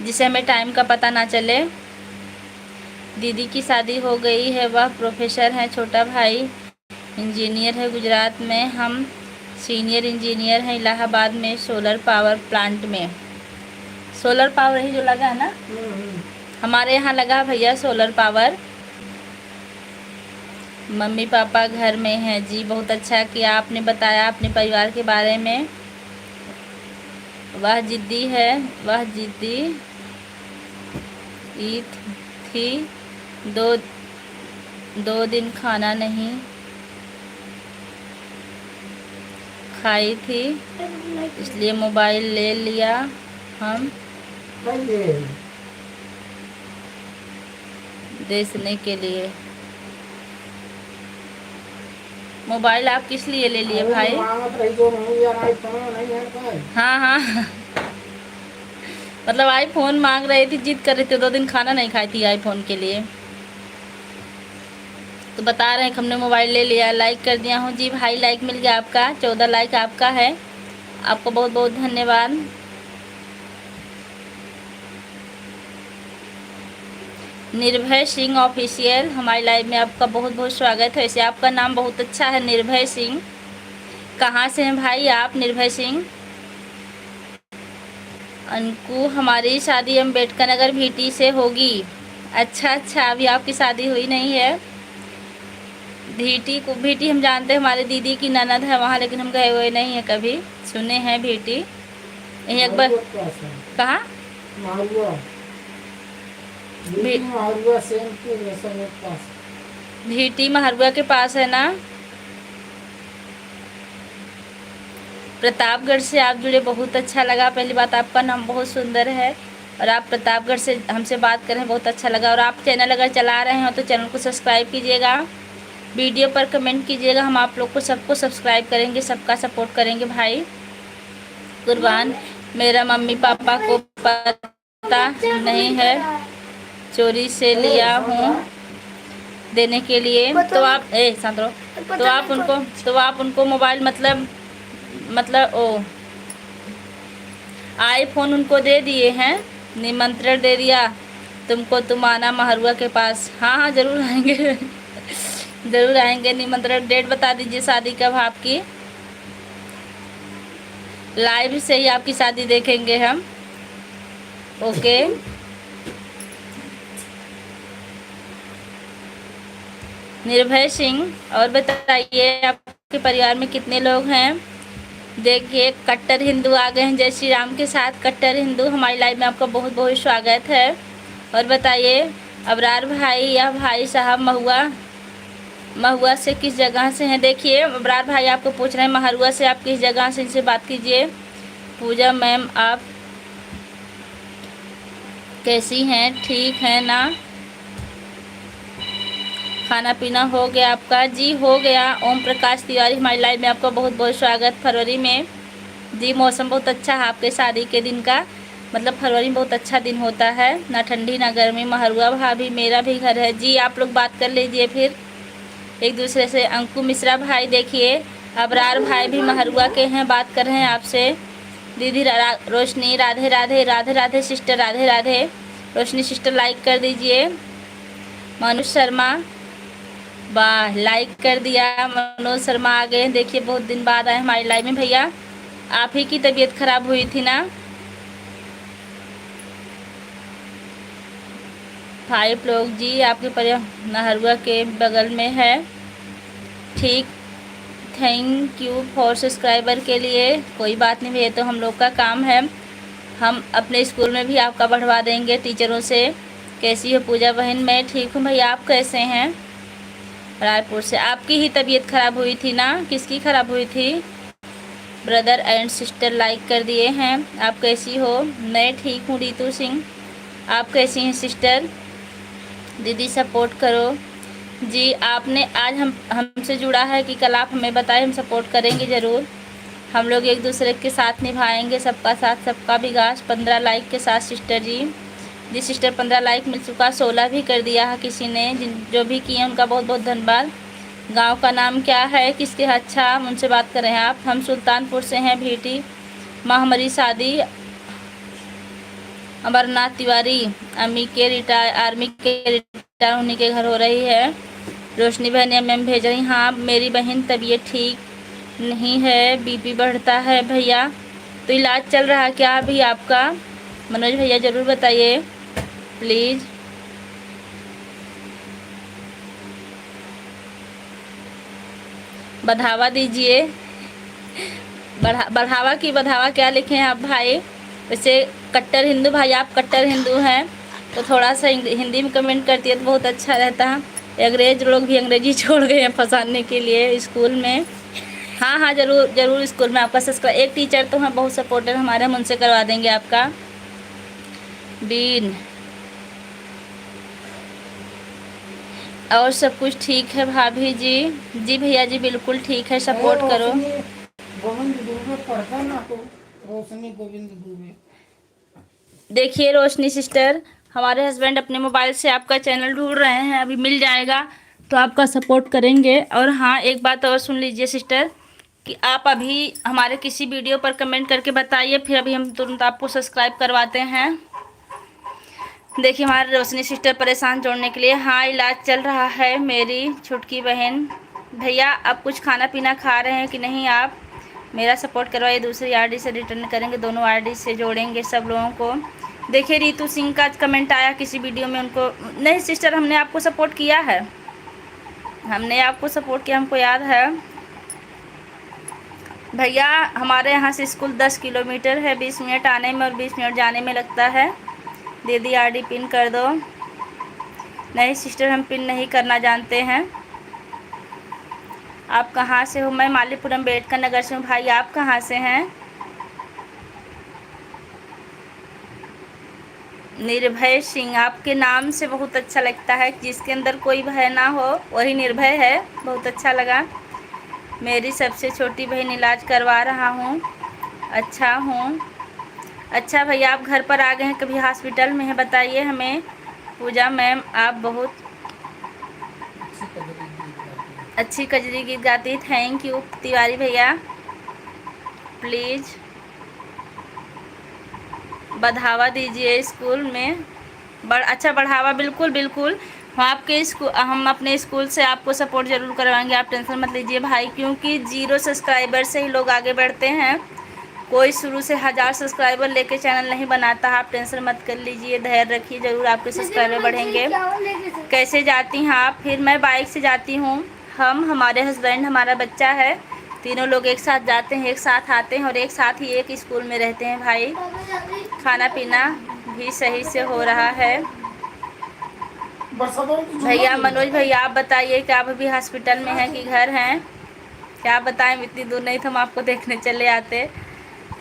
B: जिससे हमें टाइम का पता ना चले। दीदी की शादी हो गई है, वह प्रोफेसर हैं। छोटा भाई इंजीनियर है गुजरात में। हम सीनियर इंजीनियर हैं इलाहाबाद में, सोलर पावर प्लांट में। सोलर पावर ही जो लगा है ना, हमारे यहाँ लगा भैया सोलर पावर। मम्मी पापा घर में हैं जी। बहुत अच्छा किया आपने बताया अपने परिवार के बारे में। वह जिद्दी है, वह जिद्दी ईद थी। दो दिन खाना नहीं खाई थी, इसलिए मोबाइल ले लिया हम देखने के लिए। मोबाइल आप किस लिए ले लिए भाई? हाँ हाँ मतलब आईफोन मांग रही थी, जिद कर रही थी। 2 दिन खाना नहीं खाई थी आईफोन के लिए, तो बता रहे हैं कि हमने मोबाइल ले लिया। लाइक कर दिया हूँ जी भाई, लाइक मिल गया आपका। 14 लाइक आपका है, आपको बहुत बहुत धन्यवाद। निर्भय सिंह ऑफिशियल, हमारी लाइव में आपका बहुत बहुत स्वागत है। वैसे आपका नाम बहुत अच्छा है, निर्भय सिंह। कहाँ से हैं भाई आप निर्भय सिंह? अंकु, हमारी शादी अम्बेडकर नगर भीटी से होगी। अच्छा अच्छा, अभी आपकी शादी हुई नहीं है। भीटी हम जानते हैं, हमारे दीदी की ननद है वहाँ, लेकिन हम गए हुए नहीं हैं कभी। सुने हैं भीटी यही एक बार। कहाँ? भीटी महरुआ के पास है ना। प्रतापगढ़ से आप जुड़े, बहुत अच्छा लगा। पहली बात, आपका नाम बहुत सुंदर है और आप प्रतापगढ़ से हमसे बात करें, बहुत अच्छा लगा। और आप चैनल अगर चला रहे हो तो चैनल को सब्सक्राइब कीजिएगा, वीडियो पर कमेंट कीजिएगा। हम आप लोग को सबको सब्सक्राइब करेंगे, सबका सपोर्ट करेंगे भाई। कुर्बान, मेरा मम्मी पापा को पता नहीं है, चोरी से लिया हूँ देने के लिए। तो आप शांत रहो। तो आप उनको मोबाइल मतलब आईफोन उनको दे दिए हैं, निमंत्रण दे दिया तुमको, तुम आना महरुआ के पास। हाँ हाँ ज़रूर आएंगे ज़रूर आएंगे। निमंत्रण, डेट बता दीजिए शादी कब आपकी। लाइव से ही आपकी शादी देखेंगे हम। ओके, निर्भय सिंह, और बताइए आपके परिवार में कितने लोग हैं? देखिए कट्टर हिंदू आ गए हैं, जय श्री राम के साथ। कट्टर हिंदू, हमारी लाइव में आपका बहुत बहुत स्वागत है। और बताइए अबरार भाई या भाई साहब महुआ से किस जगह से हैं? देखिए अबरार भाई आपको पूछ रहे हैं महरुआ से आप किस जगह से, इनसे बात कीजिए। पूजा मैम, आप कैसी हैं? ठीक है ना? खाना पीना हो गया आपका? जी हो गया। ओम प्रकाश तिवारी, हमारी लाइव में आपका बहुत बहुत स्वागत। फरवरी में जी मौसम बहुत अच्छा है आपके शादी के दिन का, मतलब फरवरी में बहुत अच्छा दिन होता है, ना ठंडी ना गर्मी। महरुआ भाभी, मेरा भी घर है। जी आप लोग बात कर लीजिए फिर एक दूसरे से। अंकु मिश्रा भाई, देखिए अबरार भाई भी महरुआ के हैं, बात कर रहे हैं आपसे। दीदी रोशनी राधे राधे, राधे राधे सिस्टर, राधे राधे। रोशनी सिस्टर लाइक कर दीजिए। मनोज शर्मा, वाह लाइक कर दिया। मनोज शर्मा आ गए, देखिए बहुत दिन बाद आए हमारी लाइव में। भैया आप ही की तबीयत खराब हुई थी ना? 5 लोग जी, आपके परिवार नहरुआ के बगल में है। ठीक, थैंक यू फॉर सब्सक्राइबर के लिए। कोई बात नहीं भैया, तो हम लोग का काम है। हम अपने स्कूल में भी आपका बढ़वा देंगे टीचरों से। कैसी हो पूजा बहन? मैं ठीक हूँ भैया, आप कैसे हैं? रायपुर से। आपकी ही तबीयत खराब हुई थी ना? किसकी खराब हुई थी? ब्रदर एंड सिस्टर लाइक कर दिए हैं। आप कैसी हो? मैं ठीक हूँ रितु सिंह। आप कैसी हैं सिस्टर? दीदी सपोर्ट करो जी। आपने आज हमसे जुड़ा है कि कल आप हमें बताएं, हम सपोर्ट करेंगे ज़रूर। हम लोग एक दूसरे के साथ निभाएंगे, सबका साथ सबका विकास। 15 लाइक के साथ सिस्टर जी। जी सिस्टर 15 लाइक मिल चुका, 16 भी कर दिया है किसी ने। जो भी किए उनका बहुत बहुत धन्यवाद। गांव का नाम क्या है? किसके? अच्छा उनसे बात कर रहे हैं आप। हम सुल्तानपुर से हैं भीटी। माँ हमारी शादी अमरनाथ तिवारी आर्मी के रिटायर होने के घर हो रही है। रोशनी बहन या मैम भेज रही। हाँ मेरी बहन तबीयत ठीक नहीं है, बीपी बढ़ता है भैया, तो इलाज चल रहा है क्या अभी आपका? मनोज भैया ज़रूर बताइए प्लीज़। बढ़ावा दीजिए। बढ़ावा की बढ़ावा क्या लिखे हैं आप भाई? वैसे कट्टर हिंदू भाई, आप कट्टर हिंदू हैं तो थोड़ा सा हिंदी में कमेंट करती है तो बहुत अच्छा रहता है। अंग्रेज लोग भी अंग्रेजी छोड़ गए हैं फंसाने के लिए स्कूल में। हाँ हाँ ज़रूर ज़रूर, स्कूल में आपका सब्सक्राइब। एक टीचर तो हैं बहुत सपोर्टर हमारे, हम उनसे करवा देंगे आपका। बीन और सब कुछ ठीक है भाभी जी? जी भैया जी बिल्कुल ठीक है, सपोर्ट करो।
C: गोविंद दुबे पढ़ता ना, तो रोशनी गोविंद दुबे।
B: देखिए रोशनी सिस्टर, हमारे हस्बैंड अपने मोबाइल से आपका चैनल ढूंढ रहे हैं, अभी मिल जाएगा तो आपका सपोर्ट करेंगे। और हाँ एक बात और सुन लीजिए सिस्टर, कि आप अभी हमारे किसी वीडियो पर कमेंट करके बताइए, फिर अभी हम तुरंत आपको सब्सक्राइब करवाते हैं। देखिए हमारे रोशनी सिस्टर परेशान जोड़ने के लिए। हाँ इलाज चल रहा है मेरी छुटकी बहन। भैया आप कुछ खाना पीना खा रहे हैं कि नहीं? आप मेरा सपोर्ट करवाइए, दूसरी आरडी से रिटर्न करेंगे, दोनों आरडी से जोड़ेंगे सब लोगों को। देखिए रितु सिंह का कमेंट आया किसी वीडियो में, उनको नहीं सिस्टर हमने आपको सपोर्ट किया है, हमने आपको सपोर्ट किया, हमको याद है। भैया हमारे यहाँ से स्कूल 10 किलोमीटर है, 20 मिनट आने में और 20 मिनट जाने में लगता है। दीदी आरडी पिन कर दो। नहीं सिस्टर हम पिन नहीं करना जानते हैं। आप कहाँ से हो? मैं मालीपुरम अम्बेडकर नगर से हूँ। भाई आप कहाँ से हैं? निर्भय सिंह, आपके नाम से बहुत अच्छा लगता है, जिसके अंदर कोई भय ना हो वही निर्भय है, बहुत अच्छा लगा। मेरी सबसे छोटी बहन इलाज करवा रहा हूँ। अच्छा हूँ। अच्छा भैया आप घर पर आ गए हैं, कभी हॉस्पिटल में हैं बताइए हमें। पूजा मैम आप बहुत अच्छी कजरी गीत गाती। थैंक यू तिवारी भैया। प्लीज़ बढ़ावा दीजिए स्कूल में। अच्छा बढ़ावा बिल्कुल बिल्कुल, हम अपने स्कूल से आपको सपोर्ट ज़रूर करवाएंगे, आप टेंशन मत लीजिए भाई, क्योंकि 0 सब्सक्राइबर से ही लोग आगे बढ़ते हैं। कोई शुरू से 1000 सब्सक्राइबर लेके चैनल नहीं बनाता, आप टेंशन मत कर लीजिए, धैर्य रखिए, ज़रूर आपके सब्सक्राइबर बढ़ेंगे। कैसे जाती हैं आप? फिर मैं बाइक से जाती हूँ। हमारे हस्बैंड हमारा बच्चा है, तीनों लोग एक साथ जाते हैं, एक साथ आते हैं और एक साथ ही एक स्कूल में रहते हैं भाई। खाना पीना भी सही से हो रहा है। भैया मनोज भैया आप बताइए कि आप अभी हॉस्पिटल में हैं कि घर हैं? क्या बताएं, इतनी दूर नहीं तो हम आपको देखने चले आते।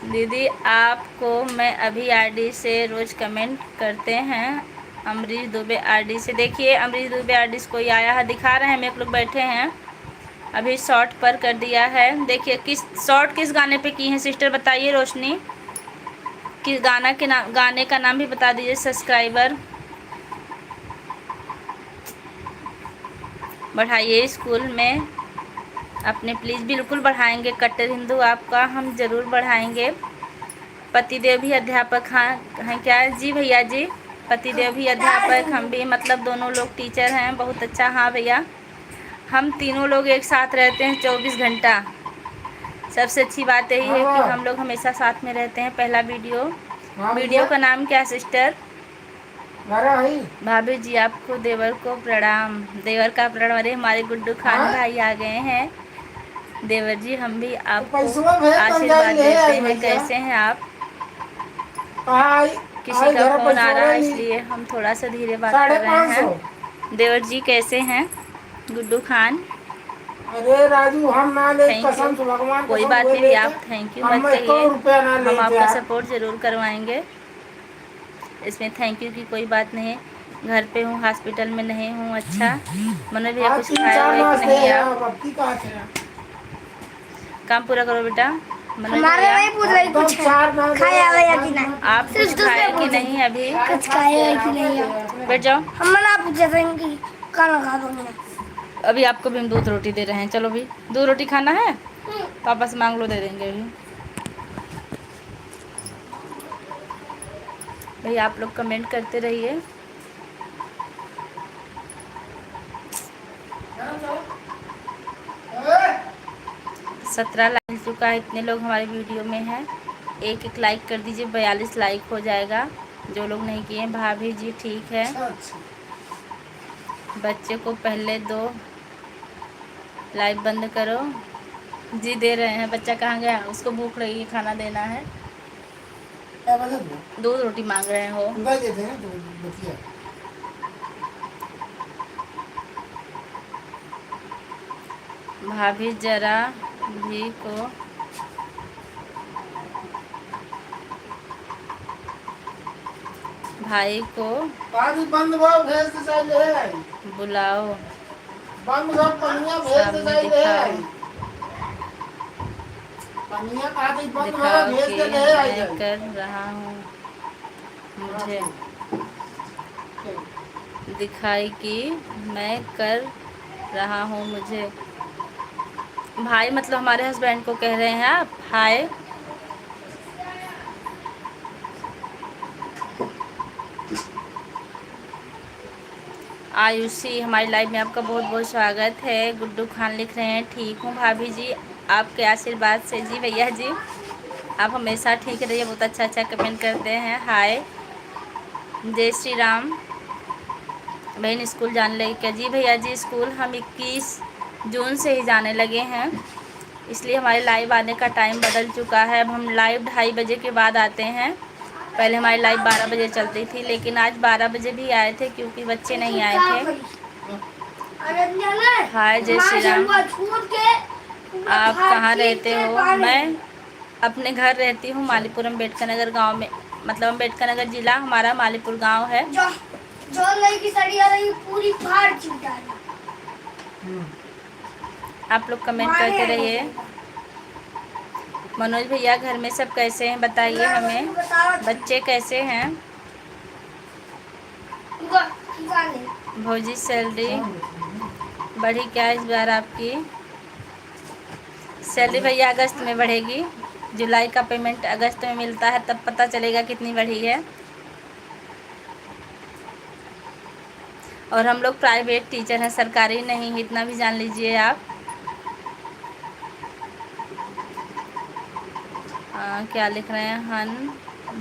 B: दीदी आपको मैं अभी आरडी से रोज़ कमेंट करते हैं। अमरीश दुबे आरडी से। देखिए अमरीश दुबे आरडी से कोई आया है, दिखा रहे हैं, हम एक लोग बैठे हैं, अभी शॉर्ट पर कर दिया है। देखिए किस गाने पे की है सिस्टर बताइए। रोशनी किस गाने का नाम भी बता दीजिए। सब्सक्राइबर बढ़ाइए स्कूल में अपने, प्लीज़ बिल्कुल बढ़ाएंगे। कट्टर हिंदू आपका हम ज़रूर बढ़ाएंगे। पतिदेव भी अध्यापक हैं क्या? जी भैया जी, पतिदेव भी अध्यापक, हम भी मतलब दोनों लोग टीचर हैं। बहुत अच्छा। हाँ भैया, हम तीनों लोग एक साथ रहते हैं 24 घंटा। सबसे अच्छी बात यही है कि हम लोग हमेशा साथ में रहते हैं। पहला वीडियो का नाम क्या सिस्टर? भाभी जी आपको देवर को प्रणाम। देवर का प्रणाम। अरे हमारे गुड्डू खान भाई आ गए हैं। देवर जी हम भी आपको आशीर्वाद देते हैं। कैसे हैं आप? किसी का फोन आ रहा है इसलिए हम थोड़ा सा धीरे बात कर रहे हैं। देवर जी कैसे हैं गुड्डू खान?
C: अरे राजू, हम ना ले
B: थैंक
C: कसम
B: यू।
C: से भगवान
B: कोई
C: कसम
B: बात
C: हुए
B: नहीं भी,
C: लेते,
B: आप थैंक यू मत
C: हम 1
B: कहिए,
C: करोड़ रुपया ना
B: हम
C: लेते
B: आपका
C: यार।
B: सपोर्ट ज़रूर करवाएंगे। इसमें थैंक यू की कोई बात नहीं है। घर पे हूँ, हॉस्पिटल में नहीं हूँ। अच्छा मनोज भैया
C: आज
B: कुछ
C: 3-4
B: खाए हुए
C: मास
B: कि
C: दे
B: नहीं
C: है,
B: आप?
C: अब की कहाँ से है?
B: काम पूरा करो बेटा। मनोज
A: हमारे
B: भैया
A: नहीं पूछ रही कुछ खाया हुआ या कि नहीं।
B: आप कुछ खाए कि नहीं अभी?
A: कुछ खाया है कि नहीं?
B: बैठ जाओ।
A: हम ना पूछे थे कि खाना खा दो मैं।
B: अभी आपको भी हम दूध रोटी दे रहे हैं। चलो भी, दूध रोटी खाना है? पापा से मांग लो, दे देंगे अभी। भैया आप लोग कमेंट करते रहिए। 17 लाइक मिल चुका है। इतने लोग हमारे वीडियो में हैं, एक लाइक कर दीजिए, 42 लाइक हो जाएगा। जो लोग नहीं किए हैं। भाभी जी ठीक है। बच्चे को पहले दो, लाइव बंद करो। जी दे रहे हैं। बच्चा कहाँ गया? उसको भूख लगी, खाना देना है। दूध रोटी मांग रहे हो? भाभी जरा भी को भाई को
C: बंद भाव भेज दे चाहिए,
B: बुलाओ,
C: बंद भाव पनिया भेज दे
B: सामने
C: चाहिए,
B: दिखाओ,
C: पनिया कहा थी बंद भाव
B: दिखाओ
C: भेज
B: कि
C: दे ले आई
B: मैं
C: जाए।
B: कर रहा हूँ मुझे, दिखाई कि मैं कर रहा हूँ मुझे। भाई मतलब हमारे हस्बैंड को कह रहे हैं आप? हाय आयुषी, हमारी लाइव में आपका बहुत बहुत स्वागत है। गुड्डू खान लिख रहे हैं ठीक हूँ भाभी जी आपके आशीर्वाद से। जी भैया जी आप हमेशा ठीक रहिए, बहुत अच्छा अच्छा कमेंट करते हैं। हाय जय श्री राम। बहन स्कूल जाने लगे क्या? जी भैया जी स्कूल हम 21 जून से ही जाने लगे हैं, इसलिए हमारे लाइव आने का टाइम बदल चुका है। अब हम लाइव 2:30 बजे के बाद आते हैं। पहले हमारी लाइव 12 बजे चलती थी, लेकिन आज 12 बजे भी आए थे क्योंकि बच्चे नहीं आए थे। हाय जय श्री राम। आप कहाँ रहते हो? मैं अपने घर रहती हूँ मालीपुर अम्बेडकर नगर गाँव में, मतलब अम्बेडकर नगर जिला हमारा मालीपुर गाँव है।
A: जो लई की सड़िया रही पूरी फाड़ चिंता
B: आप लोग कमेंट करते रहिए। मनोज भैया घर में सब कैसे हैं बताइए हमें, बच्चे कैसे हैं? भौजी सैलरी बढ़ी क्या इस बार आपकी? सैलरी भैया अगस्त में बढ़ेगी, जुलाई का पेमेंट अगस्त में मिलता है, तब पता चलेगा कितनी बढ़ी है। और हम लोग प्राइवेट टीचर हैं, सरकारी नहीं, इतना भी जान लीजिए आप। क्या लिख रहे हैं? हन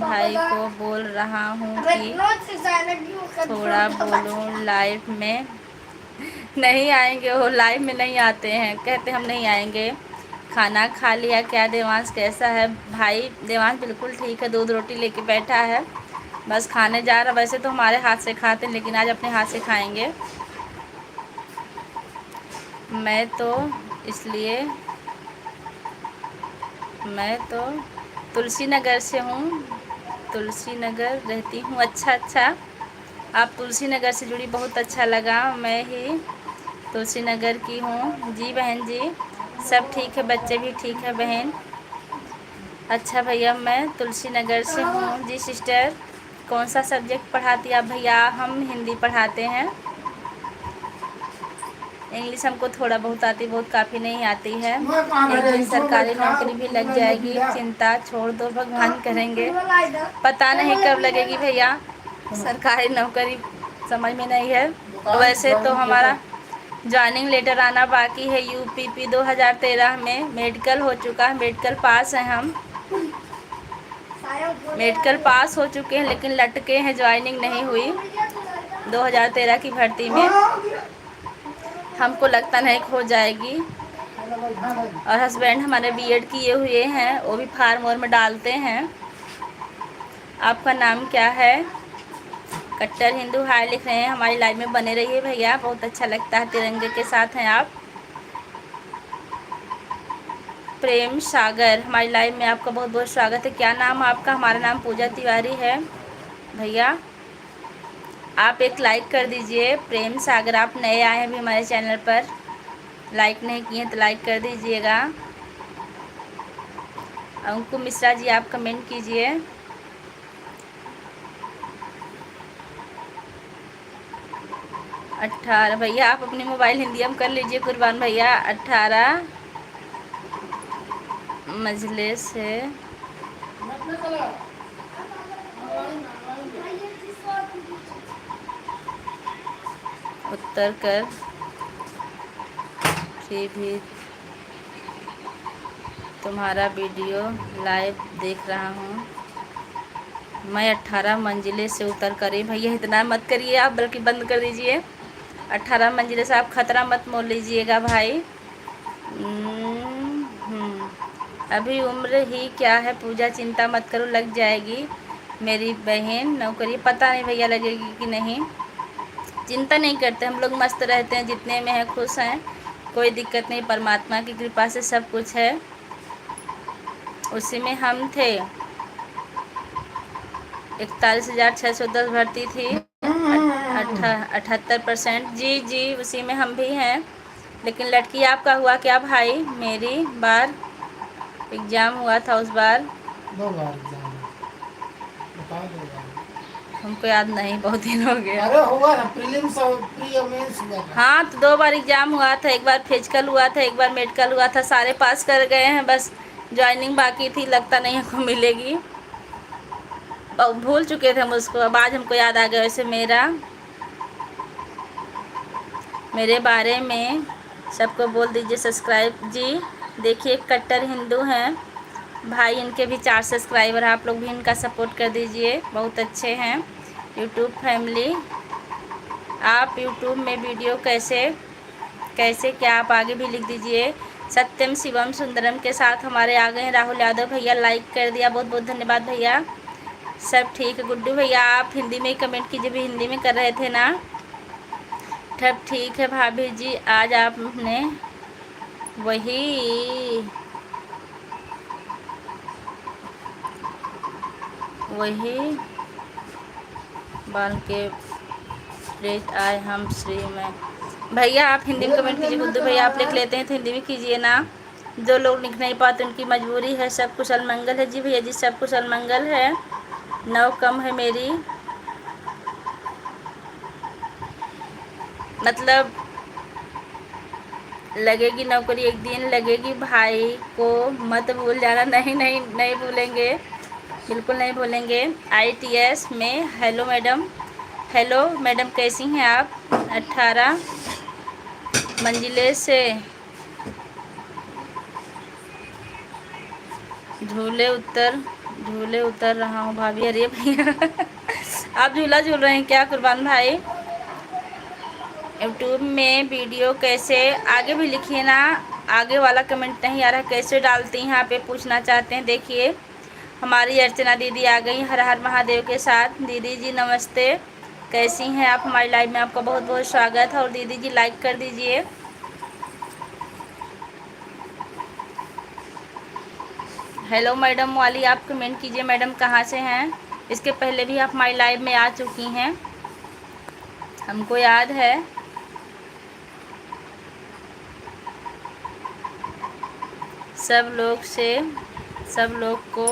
B: भाई को बोल रहा हूँ कि थोड़ा बोलो, लाइव में नहीं आएंगे। वो लाइव में नहीं आते हैं, कहते हम नहीं आएंगे। खाना खा लिया क्या? देवांश कैसा है? भाई देवांश बिल्कुल ठीक है, दूध रोटी लेके बैठा है, बस खाने जा रहा। वैसे तो हमारे हाथ से खाते हैं, लेकिन आज अपने हाथ से खाएंगे। मैं तो तुलसी नगर से हूँ, तुलसी नगर रहती हूँ। अच्छा आप तुलसी नगर से जुड़ी, बहुत अच्छा लगा। मैं ही तुलसी नगर की हूँ। जी बहन जी सब ठीक है, बच्चे भी ठीक है बहन। अच्छा भैया मैं तुलसी नगर से हूँ। जी सिस्टर कौन सा सब्जेक्ट पढ़ाती आप? भैया हम हिंदी पढ़ाते हैं। इंग्लिश हमको थोड़ा बहुत आती, बहुत काफ़ी नहीं आती है।
C: मैं कहाँ
B: एक
C: रही
B: दिन
C: सो
B: सरकारी
C: बैठा,
B: नौकरी भी लग
C: पूरा
B: जाएगी,
C: निकला।
B: चिंता छोड़ दो, भगवान करेंगे। पता नहीं कब लगेगी भैया सरकारी नौकरी, समझ में नहीं है। वैसे तो हमारा जॉइनिंग लेटर आना बाकी है। यूपीपी 2013 में मेडिकल हो चुका है, मेडिकल पास हैं हम, मेडिकल पास हो चुके हैं, लेकिन लटके हैं, ज्वाइनिंग नहीं हुई 2013 की भर्ती में। हमको लगता नहीं हो जाएगी। और हस्बैंड हमारे बीएड किए हुए हैं, वो भी फार्म और में डालते हैं। आपका नाम क्या है? कट्टर हिंदू हाय लिख रहे हैं। हमारी लाइव में बने रहिए भैया, बहुत अच्छा लगता है, तिरंगे के साथ हैं आप। प्रेम सागर, हमारी लाइव में आपका बहुत बहुत स्वागत है। क्या नाम आपका? हमारा नाम पूजा तिवारी है भैया। आप एक लाइक कर दीजिए। प्रेम सागर, आप नए आए हैं अभी हमारे चैनल पर, लाइक नहीं किए तो लाइक कर दीजिएगा। अंकु मिश्रा जी, आप कमेंट कीजिए। 18 भैया, आप अपनी मोबाइल हिंदी में कर लीजिए कुर्बान भैया। 18 मंजिले से उत्तर कर भी तुम्हारा वीडियो लाइव देख रहा हूँ। मैं 18 मंजिले से उतर कर, भैया इतना मत करिए आप, बल्कि बंद कर दीजिए। 18 मंजिले से आप खतरा मत मोल लीजिएगा भाई। अभी उम्र ही क्या है पूजा, चिंता मत करो, लग जाएगी मेरी बहन नौकरी। पता नहीं भैया लगेगी कि नहीं, चिंता नहीं करते, हम लोग मस्त रहते हैं, जितने में हैं खुश हैं, कोई दिक्कत नहीं, परमात्मा की कृपा से सब कुछ है। उसी में हम थे। 41,610 भर्ती थी, 78%। जी जी, उसी में हम भी हैं। लेकिन लड़की आपका हुआ क्या भाई? मेरी बार एग्ज़ाम हुआ था, उस बार
C: 2 बार एग्जाम बताओ, 2 बार।
B: हमको याद नहीं, बहुत दिन हो गया।
C: अरे हुआ ना, प्रीलिम्स और प्री मेंस हुआ था।
B: हाँ, तो 2 बार एग्ज़ाम हुआ था, एक बार फिजिकल हुआ था, एक बार मेडिकल हुआ था, सारे पास कर गए हैं, बस ज्वाइनिंग बाकी थी, लगता नहीं हमको मिलेगी। भूल चुके थे हम उसको, अब आज हमको याद आ गया। वैसे मेरे बारे में सबको बोल दीजिए सब्सक्राइब। जी देखिए, कट्टर हिंदू हैं भाई, इनके भी 4 सब्सक्राइबर, आप लोग भी इनका सपोर्ट कर दीजिए, बहुत अच्छे हैं। यूट्यूब फैमिली, आप यूट्यूब में वीडियो कैसे क्या, आप आगे भी लिख दीजिए। सत्यम शिवम सुंदरम के साथ हमारे आ गए हैं राहुल यादव भैया, लाइक कर दिया, बहुत बहुत धन्यवाद भैया। सब ठीक है। गुड्डू भैया, आप हिंदी में ही कमेंट कीजिए, भी हिंदी में कर रहे थे ना। सब ठीक है भाभी जी, आज आपने वही बाल के प्लेट आए हम श्री में। भैया आप हिंदी में कमेंट कीजिए। गुड्डू भैया आप लिख लेते हैं तो हिंदी में कीजिए ना, जो लोग लिख नहीं पाते उनकी मजबूरी है। सब कुशल मंगल है जी भैया जी, सब कुशल मंगल है। 9 कम है मेरी, मतलब लगेगी नौकरी, एक दिन लगेगी भाई को, मत भूल जाना। नहीं नहीं नहीं भूलेंगे, बिल्कुल नहीं भूलेंगे। ITS में हेलो मैडम, हेलो मैडम कैसी हैं आप? 18 मंजिले से झूले उतर रहा हूँ भाभी। अरे भैया आप झूला झूल रहे हैं क्या कुर्बान भाई? यूट्यूब में वीडियो कैसे, आगे भी लिखिए ना, आगे वाला कमेंट नहीं आ रहा, कैसे डालती हैं आप, ये पूछना चाहते हैं। देखिए हमारी अर्चना दीदी आ गई हर हर महादेव के साथ। दीदी जी नमस्ते, कैसी हैं आप? हमारी लाइव में आपका बहुत बहुत स्वागत है। और दीदी जी लाइक कर दीजिए। हेलो मैडम वाली, आप कमेंट कीजिए, मैडम कहाँ से हैं? इसके पहले भी आप हमारी लाइव में आ चुकी हैं, हमको याद है। सब लोग को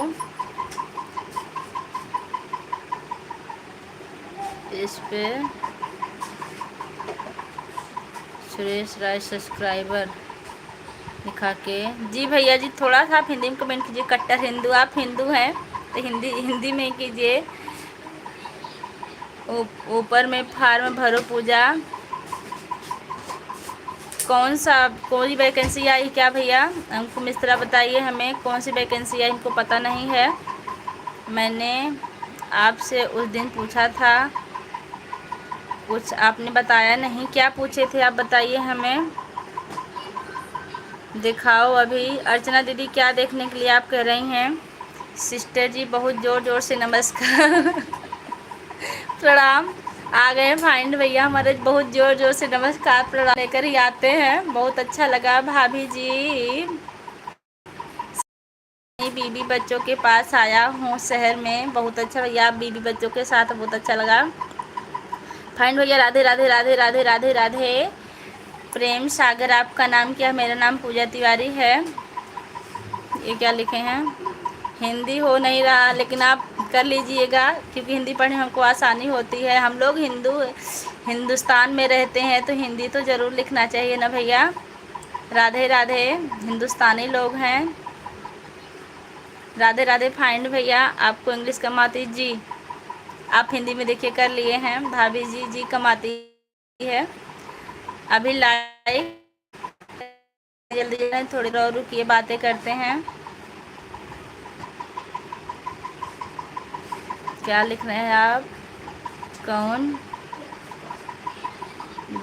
B: इस पे सुरेश राय सब्सक्राइबर दिखा के। जी भैया जी, थोड़ा सा आप हिंदी में कमेंट कीजिए। कट्टर हिंदू, आप हिंदू हैं तो हिंदी हिंदी में कीजिए। ऊपर में फार्म भरो पूजा। कौन सी वैकेंसी आई क्या भैया? हमको मिस्त्रा बताइए, हमें कौन सी वैकेंसी आई, हमको पता नहीं है। मैंने आपसे उस दिन पूछा था, कुछ आपने बताया नहीं। क्या पूछे थे आप बताइए हमें, दिखाओ अभी। अर्चना दीदी, क्या देखने के लिए आप कह रही हैं? सिस्टर जी बहुत ज़ोर ज़ोर से नमस्कार प्रणाम। आ गए फाइंड भैया हमारे, बहुत ज़ोर ज़ोर से नमस्कार प्रणाम लेकर ही आते हैं। बहुत अच्छा लगा भाभी जी। बीबी बच्चों के पास आया हूँ शहर में। बहुत अच्छा भैया, आप बीबी बच्चों के साथ, बहुत अच्छा लगा। फाइंड भैया, राधे राधे राधे राधे राधे राधे। प्रेम सागर, आपका नाम क्या? मेरा नाम पूजा तिवारी है। ये क्या लिखे हैं? हिंदी हो नहीं रहा, लेकिन आप कर लीजिएगा क्योंकि हिंदी पढ़ने में हमको आसानी होती है। हम लोग हिंदुस्तान में रहते हैं तो हिंदी तो ज़रूर लिखना चाहिए ना भैया। राधे राधे, हिंदुस्तानी लोग हैं। राधे राधे फाइंड भैया, आपको इंग्लिश कमाती जी, आप हिंदी में देखिए कर लिए हैं। भाभी जी, जी कमाती है। अभी लाइव जल्दी जल्दी, थोड़ी और रुकिए, बातें करते हैं। क्या लिख रहे हैं आप? कौन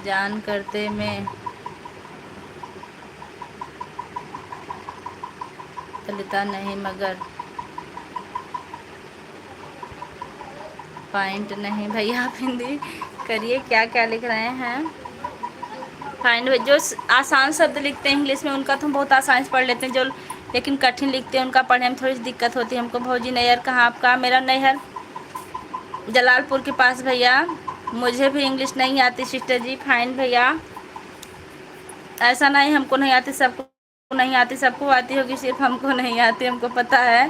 B: जान करते में चलता नहीं, मगर पॉइंट नहीं भैया। आप हिंदी करिए, क्या क्या लिख रहे हैं? फाइंड जो आसान शब्द लिखते हैं इंग्लिश में उनका तो हम बहुत आसानी से पढ़ लेते हैं, जो लेकिन कठिन लिखते हैं उनका पढ़ने में थोड़ी सी दिक्कत होती है हमको। भौजी नैहर कहाँ आपका? मेरा नैहर जलालपुर के पास भैया। मुझे भी इंग्लिश नहीं आती सिस्टर जी। फाइंड भैया, ऐसा नहीं हमको नहीं आती, सबको नहीं आती, सबको आती होगी, सिर्फ हमको नहीं आती, हमको पता है।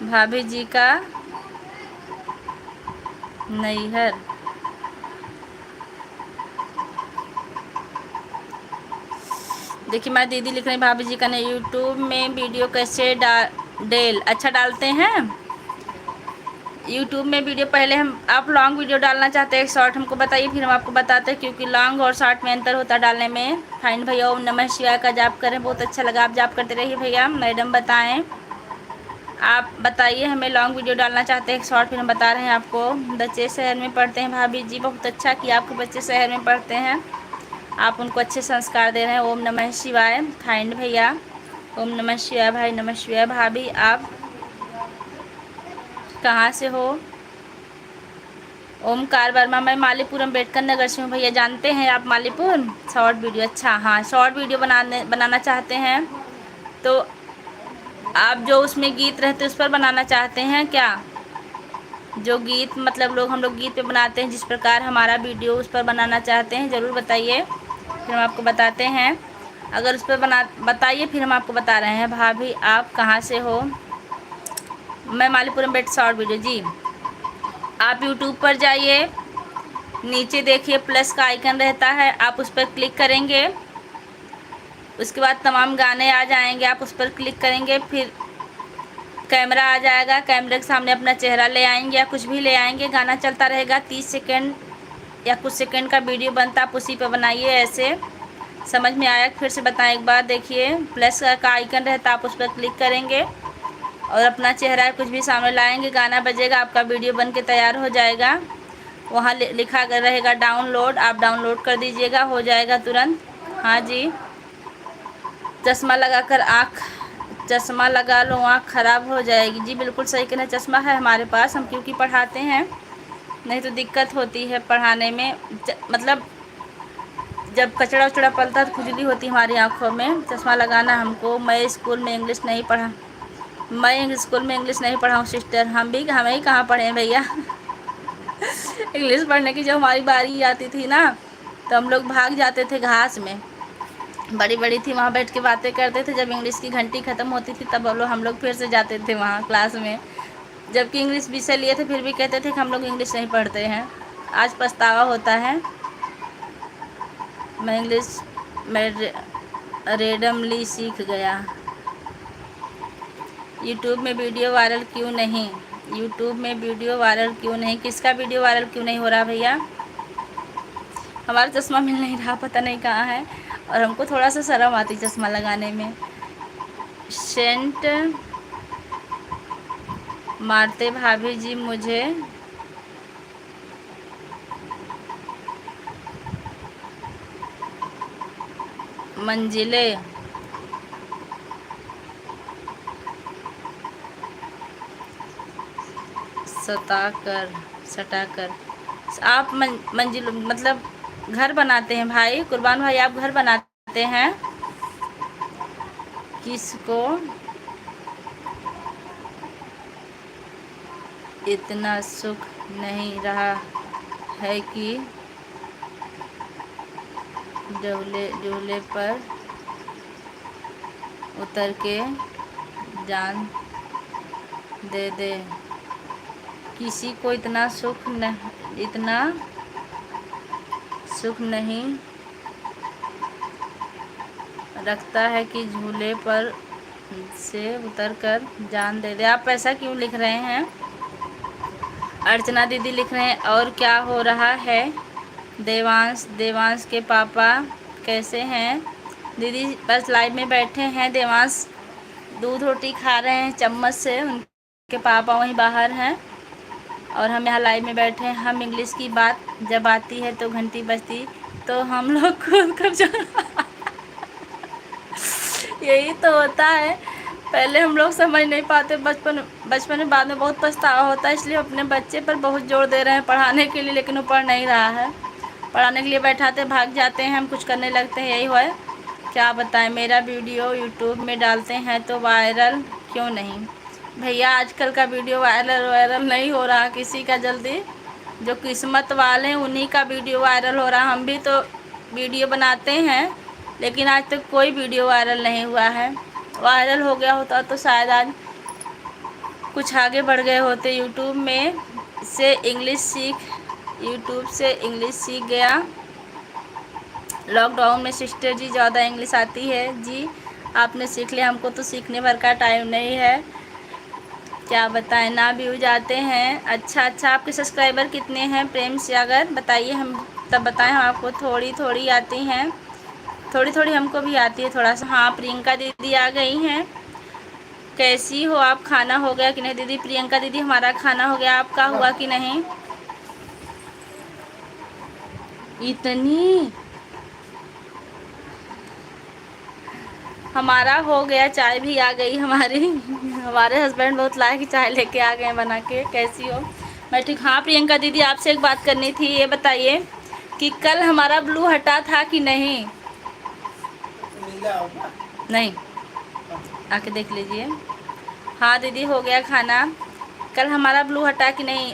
B: भाभी जी का नैहर, देखिए मैं दीदी लिख रही भाभी जी का नहीं। यूट्यूब में वीडियो कैसे डेल अच्छा डालते हैं? यूट्यूब में वीडियो पहले आप लॉन्ग वीडियो डालना चाहते हैं शॉर्ट, हमको बताइए, फिर हम आपको बताते हैं, क्योंकि लॉन्ग और शॉर्ट में अंतर होता है डालने में। फाइन भैया, ओम नमः शिवाय का जाप करें, बहुत अच्छा लगा, आप जाप करते रहिए भैया। मैडम बताएं, आप बताइए हमें लॉन्ग वीडियो डालना चाहते हैं शॉर्ट, फिर हम बता रहे हैं आपको। बच्चे शहर में पढ़ते हैं भाभी जी, बहुत अच्छा कि आपके बच्चे शहर में पढ़ते हैं, आप उनको अच्छे संस्कार दे रहे हैं। ओम नमः शिवाय फाइंड भैया, ओम नमः शिवाय भाई, नमः शिवाय भाभी। आप कहाँ से हो? ओमकार वर्मा, मैं मालीपुर अम्बेडकर नगर से हूँ भैया। जानते हैं आप मालीपुर? शॉर्ट वीडियो, अच्छा हाँ, शॉर्ट वीडियो बनाना चाहते हैं तो आप जो उसमें गीत रहते उस पर बनाना चाहते हैं क्या? जो गीत मतलब हम लोग गीत पे बनाते हैं, जिस प्रकार हमारा वीडियो उस पर बनाना चाहते हैं, ज़रूर बताइए, फिर हम आपको बताते हैं। अगर उस पर बताइए, फिर हम आपको बता रहे हैं। भाभी आप कहाँ से हो? मैं मालीपुर अम्बेडकर, शॉर्ट वीडियो जी। आप यूट्यूब पर जाइए, नीचे देखिए प्लस का आइकन रहता है, आप उस पर क्लिक करेंगे, उसके बाद तमाम गाने आ जाएंगे, आप उस पर क्लिक करेंगे, फिर कैमरा आ जाएगा, कैमरे के सामने अपना चेहरा ले आएंगे या कुछ भी ले आएंगे, गाना चलता रहेगा, 30 सेकंड या कुछ सेकंड का वीडियो बनता, आप उसी पर बनाइए। ऐसे समझ में आया? फिर से बताएं एक बार, देखिए प्लस का आइकन रहता, आप उस पर क्लिक करेंगे और अपना चेहरा कुछ भी सामने लाएंगे, गाना बजेगा, आपका वीडियो बन के तैयार हो जाएगा। वहाँ लिखा रहेगा डाउनलोड, आप डाउनलोड कर दीजिएगा, हो जाएगा तुरंत। हाँ जी, चश्मा लगा लो, आँख ख़राब हो जाएगी। जी बिल्कुल सही कहना, चश्मा है हमारे पास, हम क्योंकि पढ़ाते हैं, नहीं तो दिक्कत होती है पढ़ाने में। मतलब जब कचड़ा उचड़ा पलता है तो खुजली होती है हमारी आँखों में। चश्मा लगाना हमको। मैं स्कूल में इंग्लिश नहीं पढ़ा हूँ सिस्टर। हमें ही कहाँ पढ़े हैं भैया इंग्लिश पढ़ने की जब हमारी बारी आती थी ना, तो हम लोग भाग जाते थे घास में, बड़ी बड़ी थी, वहाँ बैठ के बातें करते थे। जब इंग्लिश की घंटी ख़त्म होती थी तब हम लोग फिर से जाते थे वहाँ क्लास में, जबकि इंग्लिश विषय लिए थे, फिर भी कहते थे कि हम लोग इंग्लिश नहीं पढ़ते हैं। आज पछतावा होता है। मैं इंग्लिश मैं रेडमली सीख गया। यूट्यूब में वीडियो वायरल क्यों नहीं? यूट्यूब में वीडियो वायरल क्यों नहीं? किसका वीडियो वायरल क्यों नहीं हो रहा भैया? हमारा चश्मा मिल नहीं रहा, पता नहीं कहाँ है, और हमको थोड़ा सा शर्म आती चश्मा लगाने में। सेंट मारते भाभी जी मुझे मंजिले सटाकर आप मंजिल मतलब घर बनाते हैं भाई कुर्बान भाई, आप घर बनाते हैं? किसको इतना सुख नहीं रहा है कि डोले पर उतर के जान दे दे। किसी को इतना सुख नहीं रखता है कि झूले पर से उतर कर जान दे दे। आप ऐसा क्यों लिख रहे हैं? अर्चना दीदी लिख रहे हैं और क्या हो रहा है? देवांश के पापा कैसे हैं? दीदी बस लाइव में बैठे हैं। देवांश दूध रोटी खा रहे हैं चम्मच से, उनके पापा वहीं बाहर हैं और हम यहाँ लाइव में बैठे हैं। हम इंग्लिश की बात जब आती है तो घंटी बजती तो हम लोग खुद कर यही तो होता है, पहले हम लोग समझ नहीं पाते, बचपन में, बाद में बहुत पछतावा होता है, इसलिए अपने बच्चे पर बहुत जोर दे रहे हैं पढ़ाने के लिए, लेकिन वो पढ़ नहीं रहा है। पढ़ाने के लिए बैठाते भाग जाते हैं, हम कुछ करने लगते हैं, यही हुआ है। क्या बताएं, मेरा वीडियो यूट्यूब में डालते हैं तो वायरल क्यों नहीं? भैया आजकल का वीडियो वायरल नहीं हो रहा किसी का जल्दी, जो किस्मत वाले हैं उन्हीं का वीडियो वायरल हो रहा। हम भी तो वीडियो बनाते हैं लेकिन आज तक कोई वीडियो वायरल नहीं हुआ है। वायरल हो गया होता तो शायद आज कुछ आगे बढ़ गए होते। यूट्यूब से इंग्लिश सीख गया। लॉकडाउन में सिस्टर जी ज़्यादा इंग्लिश आती है जी, आपने सीख लिया, हमको तो सीखने भर का टाइम नहीं है। क्या बताएं, ना व्यूज आते हैं। अच्छा, आपके सब्सक्राइबर कितने हैं? प्रेम से अगर बताइए, हम तब बताएं। हम आपको थोड़ी आती हैं, थोड़ी हमको भी आती है थोड़ा सा। हाँ, प्रियंका दीदी आ गई हैं। कैसी हो आप? खाना हो गया कि नहीं? दीदी प्रियंका दीदी हमारा खाना हो गया, आपका हुआ कि नहीं? इतनी हमारा हो गया, चाय भी आ गई हमारी। हमारे हस्बैंड बहुत लायक चाय लेके आ गए बना के। कैसी हो? मैं ठीक। हाँ प्रियंका दीदी, आपसे एक बात करनी थी, ये बताइए कि कल हमारा ब्लू हटा था कि नहीं? नहीं, आके देख लीजिए। हाँ दीदी हो गया खाना। कल हमारा ब्लू हटा था कि नहीं,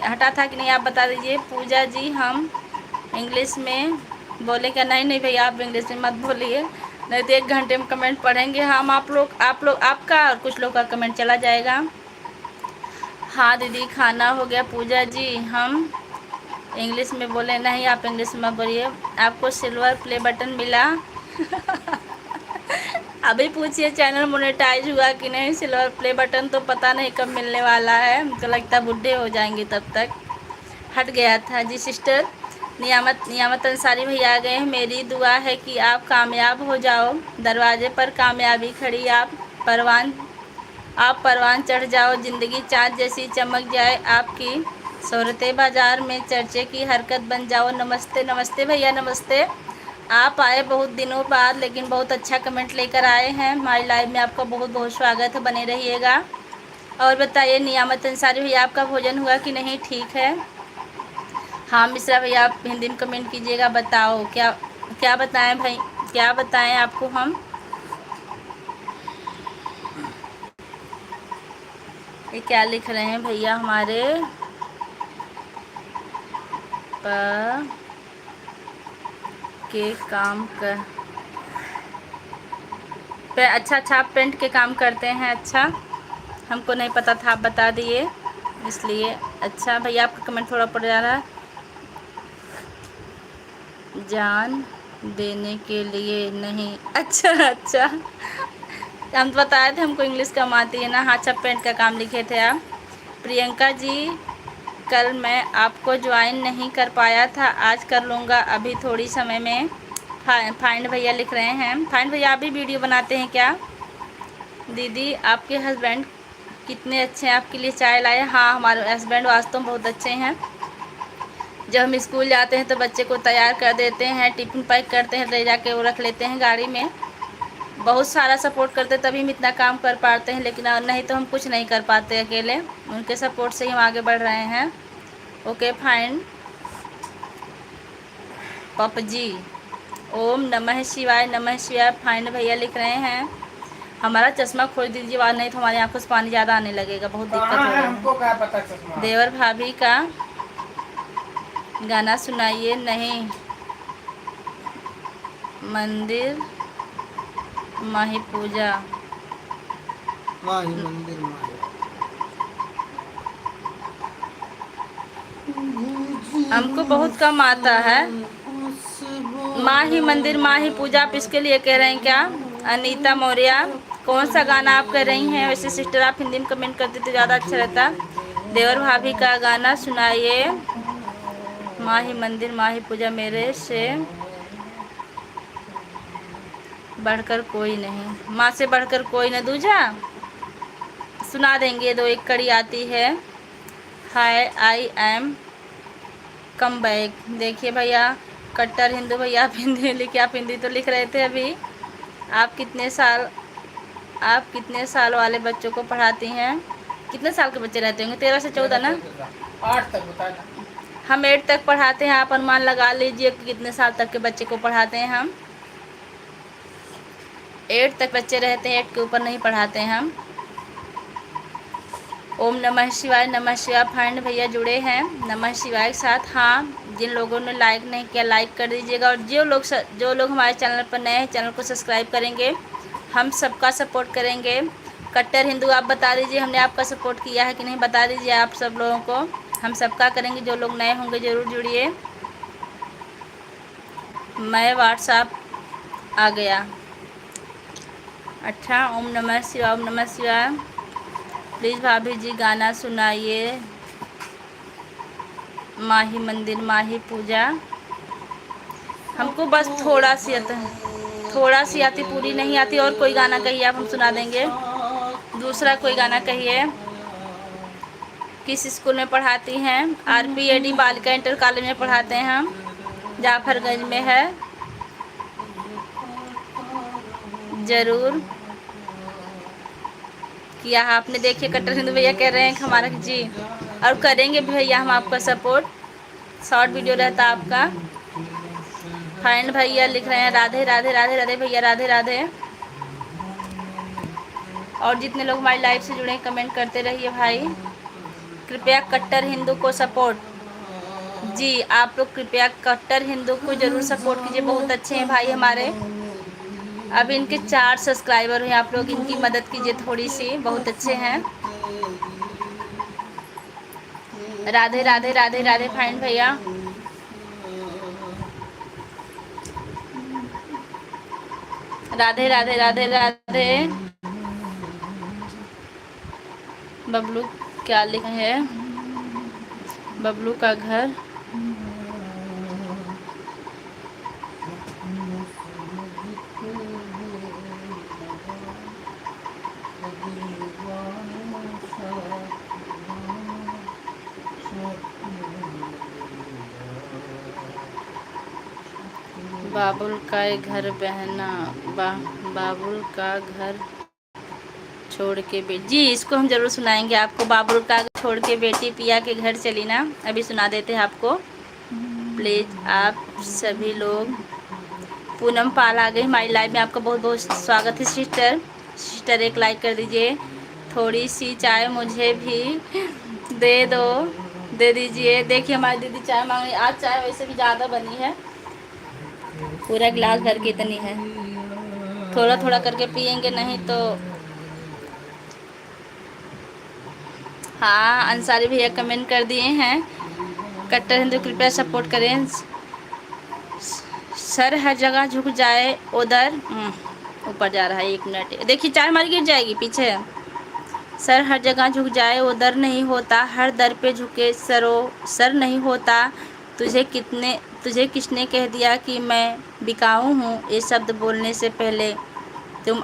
B: आप बता दीजिए। पूजा जी हम इंग्लिश में बोले क्या? नहीं भैया, आप इंग्लिश में मत बोलिए, नहीं तो 1 घंटे में कमेंट पढ़ेंगे हम। आप लोग आपका और कुछ लोग का कमेंट चला जाएगा। हाँ दीदी खाना हो गया। पूजा जी हम इंग्लिश में बोले नहीं, आप इंग्लिश में बोलिए। आपको सिल्वर प्ले बटन मिला? अभी पूछिए चैनल मोनेटाइज हुआ कि नहीं। सिल्वर प्ले बटन तो पता नहीं कब मिलने वाला है, हमको लगता है बुढ़े हो जाएंगे तब तक। हट गया था जी। सिस्टर नियामत अंसारी भैया आ गए हैं। मेरी दुआ है कि आप कामयाब हो जाओ, दरवाजे पर कामयाबी खड़ी, आप परवान चढ़ जाओ, ज़िंदगी चाँद जैसी चमक जाए आपकी, शोहरते बाज़ार में चर्चे की हरकत बन जाओ। नमस्ते भैया, नमस्ते। आप आए बहुत दिनों बाद, लेकिन बहुत अच्छा कमेंट लेकर आए हैं हमारी लाइव में। आपका बहुत बहुत स्वागत है, बने रहिएगा। और बताइए नियामत अंसारी भैया, आपका भोजन हुआ कि नहीं? ठीक है। हाँ मिश्रा भैया, आप हिंदी में कमेंट कीजिएगा। बताओ क्या बताएं भाई, क्या बताएं आपको हम? ये क्या लिख रहे हैं भैया हमारे के काम कर पे? अच्छा, आप पेंट के काम करते हैं? अच्छा, हमको नहीं पता था, आप बता दिए इसलिए। अच्छा भैया, आपका कमेंट थोड़ा पड़ जा रहा है। जान देने के लिए नहीं। अच्छा अच्छा, हम तो बताए थे हमको इंग्लिश कम आती है ना। हाँ अच्छा, पेंट का काम लिखे थे आप। प्रियंका जी, कल मैं आपको ज्वाइन नहीं कर पाया था, आज कर लूँगा अभी थोड़ी समय में। फाइंड भैया लिख रहे हैं। फाइंड भैया आप भी वीडियो बनाते हैं क्या? दीदी आपके हस्बैंड कितने अच्छे हैं, आपके लिए चाय लाए। हाँ हमारे हस्बैंड वास्तव में बहुत अच्छे हैं। जब हम स्कूल जाते हैं तो बच्चे को तैयार कर देते हैं, टिफ़िन पैक करते हैं, ले जाके वो रख लेते हैं गाड़ी में। बहुत सारा सपोर्ट करते हैं तभी हम इतना काम कर पाते हैं, लेकिन नहीं तो हम कुछ नहीं कर पाते अकेले। उनके सपोर्ट से ही हम आगे बढ़ रहे हैं। ओके फाइन पपजी, ओम नमः शिवाय। नमः शिवाय फाइन भैया लिख रहे हैं। हमारा चश्मा खोल दीजिए, वहाँ नहीं तो हमारी आंखों से पानी ज़्यादा आने लगेगा, बहुत दिक्कत हो
C: कहाँ
B: रहा
C: है
B: है।
C: हमको क्या पता चश्मा।
B: देवर भाभी का गाना सुनाइए। नहीं, मंदिर माही पूजा।
C: माही मंदिर माही।
B: हमको बहुत कम आता है। माही मंदिर माही पूजा, आप इसके लिए कह रहे हैं क्या? अनीता मौर्य, कौन सा गाना आप कह रही हैं? वैसे सिस्टर आप हिंदी में कमेंट करते तो ज़्यादा अच्छा रहता। देवर भाभी का गाना सुनाइए। माही मंदिर माही पूजा, मेरे से बढ़कर कोई नहीं, माँ से बढ़कर कोई न दूजा। सुना देंगे, दो एक कड़ी आती है। हाय आई एम कम बैक। देखिए भैया, कट्टर हिंदू भैया, आप हिंदी लिखे, आप हिंदी तो लिख रहे थे अभी। आप कितने साल वाले बच्चों को पढ़ाती हैं? कितने साल के बच्चे रहते होंगे? 13 से 14 ना?
C: 8 तक बता ना।
B: हम 8 तक पढ़ाते हैं। आप अनुमान लगा लीजिए कि कितने साल तक के बच्चे को पढ़ाते हैं हम। 8 तक बच्चे रहते हैं, 8 के ऊपर नहीं पढ़ाते हैं हम। ओम नमः शिवाय। नमः शिवाय फाइंड भैया जुड़े हैं नमः शिवाय के साथ। हाँ, जिन लोगों ने लाइक नहीं किया लाइक कर दीजिएगा, और जो लोग हमारे चैनल पर नए हैं चैनल को सब्सक्राइब करेंगे। हम सबका सपोर्ट करेंगे। कट्टर हिंदू आप बता दीजिए हमने आपका सपोर्ट किया है कि नहीं, बता दीजिए आप सब लोगों को। हम सबका करेंगे। जो लोग नए होंगे ज़रूर जुड़िए। मैं व्हाट्सएप आ गया। अच्छा, ओम नमः शिवाय ओम नमः शिवाय। प्लीज़ भाभी जी गाना सुनाइए। माही मंदिर माही पूजा। हमको बस थोड़ा सी आती, पूरी नहीं आती। और कोई गाना कहिए आप, हम सुना देंगे। दूसरा कोई गाना कहिए। किस स्कूल में पढ़ाती हैं? RPAD बालिका इंटर कॉलेज में पढ़ाते हैं हम, जाफरगंज में है। ज़रूर किया आपने। देखिए कट्टर हिंदू भैया कह रहे हैं कि हमारा जी, और करेंगे भी भैया हम आपका सपोर्ट। शॉर्ट वीडियो रहता आपका। फाइंड भैया लिख रहे हैं राधे राधे राधे राधे भैया, राधे राधे। और जितने लोग हमारी लाइव से जुड़े हैं कमेंट करते रहिए भाई। कृपया कट्टर हिंदू को सपोर्ट, जी आप लोग कृपया कट्टर हिंदू को ज़रूर सपोर्ट कीजिए। बहुत अच्छे हैं भाई हमारे। अब इनके 4 सब्सक्राइबर हैं, आप लोग इनकी मदद कीजिए थोड़ी सी, बहुत अच्छे हैं। राधे राधे राधे राधे फाइंड भैया। राधे राधे राधे राधे। बबलू क्या लिखा है? बबलू का घर बाबुल का घर बहना बाबुल का घर छोड़ के बेटी। जी इसको हम ज़रूर सुनाएंगे आपको। बाबुल का घर छोड़ के बेटी पिया के घर चली ना, अभी सुना देते हैं आपको। प्लीज़ आप सभी लोग। पूनम पाल आ गई हमारी लाइव में, आपका बहुत बहुत स्वागत है सिस्टर एक लाइक कर दीजिए। थोड़ी सी चाय मुझे भी दे दीजिए। देखिए हमारी दीदी चाय मांग रही। आज चाय वैसे भी ज़्यादा बनी है, पूरा गिलास भर के इतनी है। थोड़ा थोड़ा करके पियेंगे, नहीं तो। हाँ अंसारी भैया कमेंट कर दिए हैं। कट्टर हिंदू कृपया सपोर्ट करें। सर हर जगह झुक जाए उधर ऊपर जा रहा है, 1 मिनट देखिए, चाय हमारी गिर जाएगी पीछे। सर हर जगह झुक जाए उधर नहीं होता, हर दर पे झुके सर नहीं होता। तुझे किसने कह दिया कि मैं बिकाऊ हूँ, ये शब्द बोलने से पहले तुम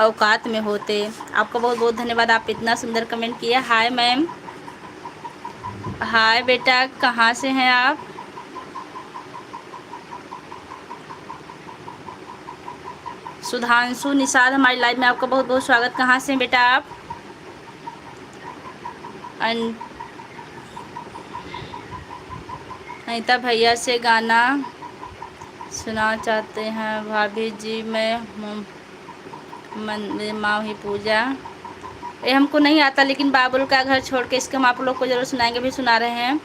B: औकात में होते। आपका बहुत बहुत धन्यवाद, आप इतना सुंदर कमेंट किया। हाय मैम, हाय बेटा, कहाँ से हैं आप? सुधांशु निषाद हमारी लाइव में आपका बहुत बहुत स्वागत। कहाँ से हैं बेटा आप? अनीता भैया से गाना सुना चाहते हैं भाभी जी, मैं मेरी माँ ही पूजा। ये हमको नहीं आता, लेकिन बाबुल का घर छोड़ के इसके हम आप लोग को ज़रूर सुनाएंगे, भी सुना रहे हैं।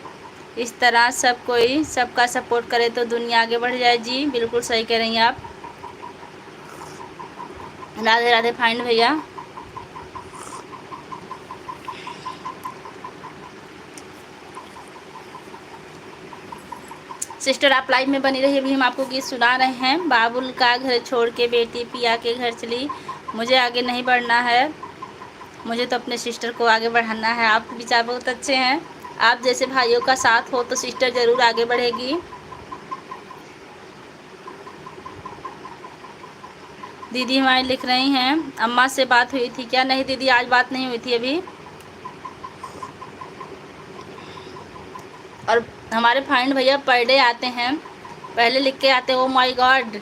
B: इस तरह सब कोई सबका सपोर्ट करे तो दुनिया आगे बढ़ जाए। जी बिल्कुल सही कह रही हैं आप। राधे राधे फाइंड भैया। सिस्टर आप लाइव में बनी रही, अभी हम आपको गीत सुना रहे हैं। बाबुल का घर छोड़ के बेटी पिया के घर चली, मुझे आगे नहीं बढ़ना है, मुझे तो अपने सिस्टर को आगे बढ़ाना है। आप विचार बहुत अच्छे हैं, आप जैसे भाइयों का साथ हो तो सिस्टर ज़रूर आगे बढ़ेगी। दीदी हमारी लिख रही हैं, अम्मा से बात हुई थी क्या? नहीं दीदी, आज बात नहीं हुई थी अभी। और हमारे फाइंड भैया पर डे आते हैं, पहले लिख के आते हैं। ओ माय गॉड,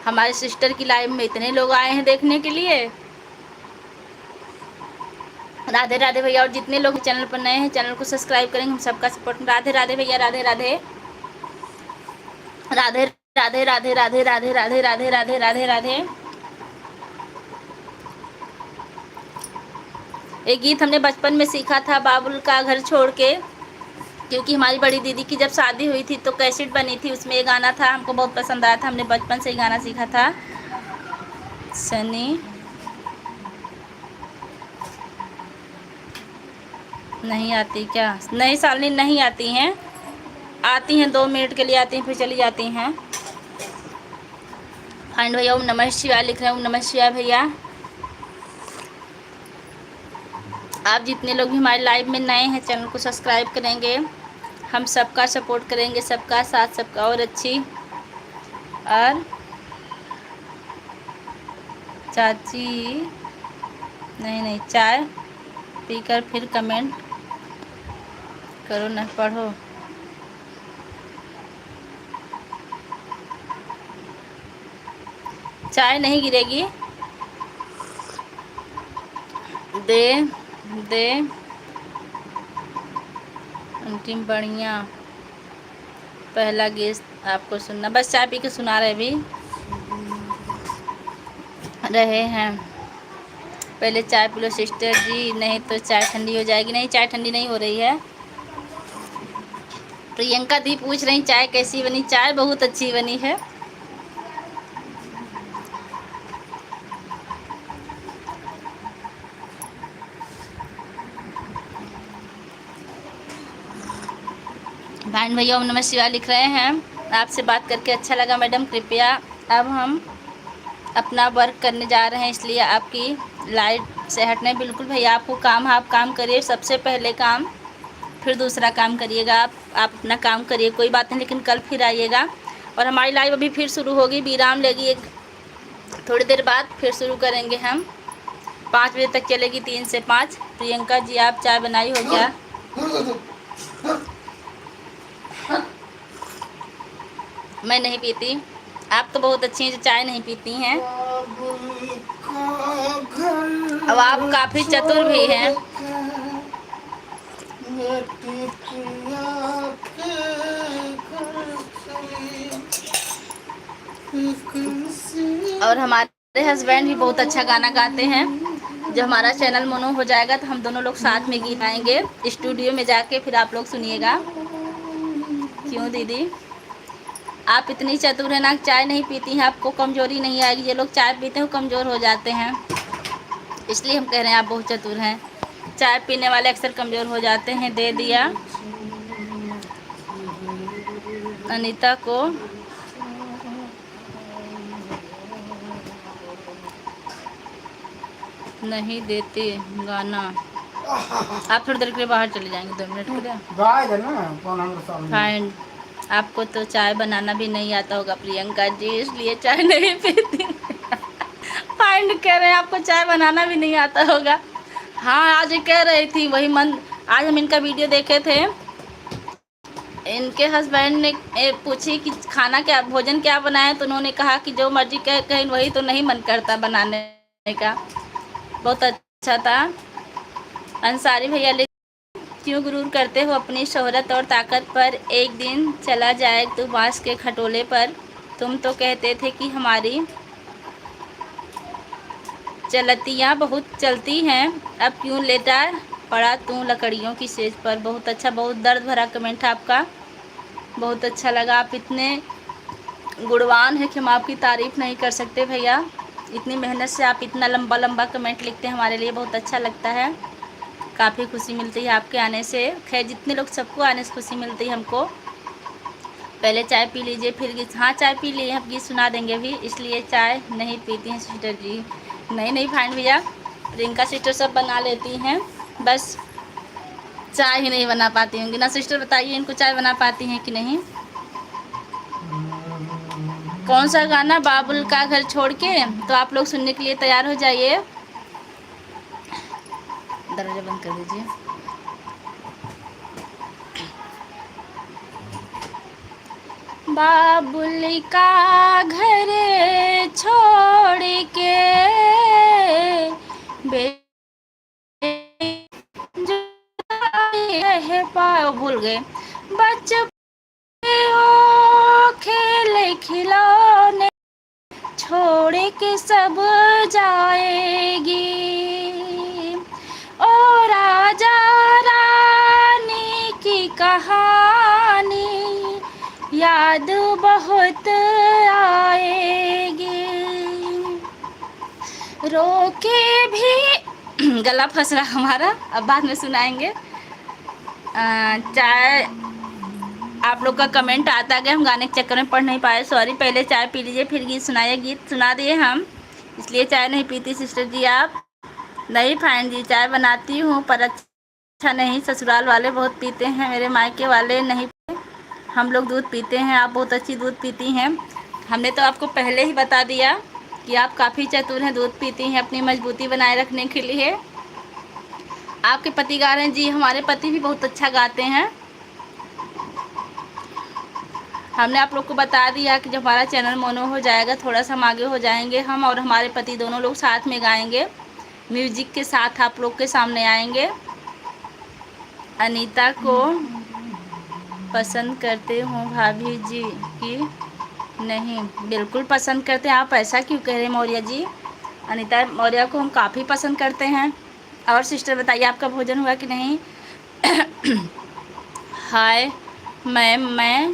B: हमारे सिस्टर की लाइव में इतने लोग आए हैं देखने के लिए। राधे राधे भैया, और जितने लोग चैनल पर नए हैं चैनल को सब्सक्राइब करेंगे, हम सबका सपोर्ट। राधे राधे भैया, राधे राधे राधे राधे राधे राधे राधे राधे राधे राधे राधे राधे। एक गीत हमने बचपन में सीखा था, बाबुल का घर छोड़ के, क्योंकि हमारी बड़ी दीदी की जब शादी हुई थी तो कैसेट बनी थी, उसमें ये गाना था, हमको बहुत पसंद आया था, हमने बचपन से ही गाना सीखा था। सनी नहीं आती क्या? नहीं सालनी नहीं आती हैं, आती हैं 2 मिनट के लिए आती हैं, फिर चली जाती हैं। फाइंड भैया ओम नमः शिवाय लिख रहे हैं। ओम नमः शिवाय भैया। आप जितने लोग भी हमारे लाइव में नए हैं चैनल को सब्सक्राइब करेंगे, हम सबका सपोर्ट करेंगे, सबका साथ, सबका और अच्छी। और चाची नहीं चाय पीकर फिर कमेंट करो न, पढ़ो। चाय नहीं गिरेगी, दे अंतिम बढ़िया। पहला गेस्ट आपको सुनना, बस चाय पी के सुना रहे हैं। पहले चाय पी लो सिस्टर जी, नहीं तो चाय ठंडी हो जाएगी। नहीं चाय ठंडी नहीं हो रही है। प्रियंका दी पूछ रही चाय कैसी बनी? चाय बहुत अच्छी बनी है। भान भैया ओम नमः शिवाय लिख रहे हैं। आपसे बात करके अच्छा लगा मैडम, कृपया अब हम अपना वर्क करने जा रहे हैं, इसलिए आपकी लाइट से हटने। बिल्कुल भैया, आपको काम आप काम करिए, सबसे पहले काम, फिर दूसरा काम करिएगा। आप अपना काम करिए, कोई बात नहीं, लेकिन कल फिर आइएगा। और हमारी लाइव अभी फिर शुरू होगी, विराम लेगी एक थोड़ी देर बाद, फिर शुरू करेंगे हम। 5 बजे तक चलेगी, 3 से 5। प्रियंका जी आप चाय बनाई हो क्या? मैं नहीं पीती, आप तो बहुत अच्छी हैं जो चाय नहीं पीती हैं। अब आप काफ़ी चतुर भी हैं। और हमारे हस्बैंड भी बहुत अच्छा गाना गाते हैं। जब हमारा चैनल मोनो हो जाएगा तो हम दोनों लोग साथ में गीत गाएंगे स्टूडियो में जाके, फिर आप लोग सुनिएगा। क्यों दीदी, आप इतनी चतुर है ना, चाय नहीं पीती हैं, आपको कमजोरी नहीं आएगी। ये लोग चाय पीते हैं कमज़ोर हो जाते हैं, इसलिए हम कह रहे हैं आप बहुत चतुर हैं। चाय पीने वाले अक्सर कमज़ोर हो जाते हैं। दे दिया अनीता को नहीं देते गाना। आप थोड़ी देर के लिए बाहर चले जाएंगे, 2 मिनट के लिए।
C: गाय है ना कौन हम सामने।
B: फाइंड, आपको तो चाय बनाना भी नहीं आता होगा प्रियंका जी, इसलिए चाय नहीं पीती। फाइंड कह रहे हैं आपको चाय बनाना भी नहीं आता होगा। हाँ, आज ये कह रही थी वही मन। आज हम इनका वीडियो देखे थे, इनके हस्बैंड ने पूछी कि खाना क्या, भोजन क्या बनाए, तो उन्होंने कहा कि जो मर्जी कहें वही तो नहीं मन करता बनाने का। बहुत अच्छा था। अंसारी भैया, क्यों गुरूर करते हो अपनी शोहरत और ताकत पर, एक दिन चला जाए तू बांस के खटोले पर। तुम तो कहते थे कि हमारी चलतियाँ बहुत चलती हैं, अब क्यों लेटा पड़ा तू लकड़ियों की सेज पर। बहुत अच्छा, बहुत दर्द भरा कमेंट है आपका, बहुत अच्छा लगा। आप इतने गुणवान हैं कि हम आपकी तारीफ़ नहीं कर सकते भैया। इतनी मेहनत से आप इतना लंबा लंबा कमेंट लिखते हैं, हमारे लिए बहुत अच्छा लगता है। काफ़ी खुशी मिलती है आपके आने से। खैर, जितने लोग, सबको आने से खुशी मिलती है हमको। पहले चाय पी लीजिए फिर गीत। हाँ, चाय पी लिए, हम गीत सुना देंगे अभी, इसलिए चाय नहीं पीती हैं सिस्टर जी। नहीं नहीं फाइन भैया, प्रियंका सिस्टर सब बना लेती हैं, बस चाय ही नहीं बना पाती होंगी ना सिस्टर। बताइए इनको चाय बना पाती हैं कि नहीं। कौन सा गाना, बाबुल का घर छोड़ के, तो आप लोग सुनने के लिए तैयार हो जाइए। दरवाजा बंद कर दीजिए। बाबुल का घर छोड़ के रह पाओ, भूल गए बचपन ओ खेल खिलौने छोड़ के सब जाएगी, ओ राजा रानी की कहानी याद बहुत आएगी, रोके भी गला फंस रहा हमारा, अब बाद में सुनाएंगे। चाय, आप लोग का कमेंट आता गया, हम गाने के चक्कर में पढ़ नहीं पाए, सॉरी। पहले चाय पी लीजिए फिर गीत सुनाइए। गीत सुना दिए हम, इसलिए चाय नहीं पीती सिस्टर जी आप। नहीं फाइन जी, चाय बनाती हूँ पर अच्छा नहीं, ससुराल वाले बहुत पीते हैं, मेरे मायके वाले नहीं, हम लोग दूध पीते हैं, आप बहुत अच्छी दूध पीती हैं। हमने तो आपको पहले ही बता दिया कि आप काफ़ी चतुर हैं, दूध पीती हैं अपनी मजबूती बनाए रखने के लिए। आपके पति गा रहे हैं जी, हमारे पति भी बहुत अच्छा गाते हैं। हमने आप लोग को बता दिया कि जब हमारा चैनल मोनो हो जाएगा, थोड़ा सा हम आगे हो जाएंगे, हम और हमारे पति दोनों लोग साथ में गाएंगे, म्यूजिक के साथ आप लोग के सामने आएंगे। अनीता को पसंद करते हो भाभी जी की नहीं, बिल्कुल पसंद करते हैं। आप ऐसा क्यों कह रहे हैं मौर्य जी। अनीता मौर्य को हम काफ़ी पसंद करते हैं। और सिस्टर बताइए आपका भोजन हुआ कि नहीं। हाय मैम, मैं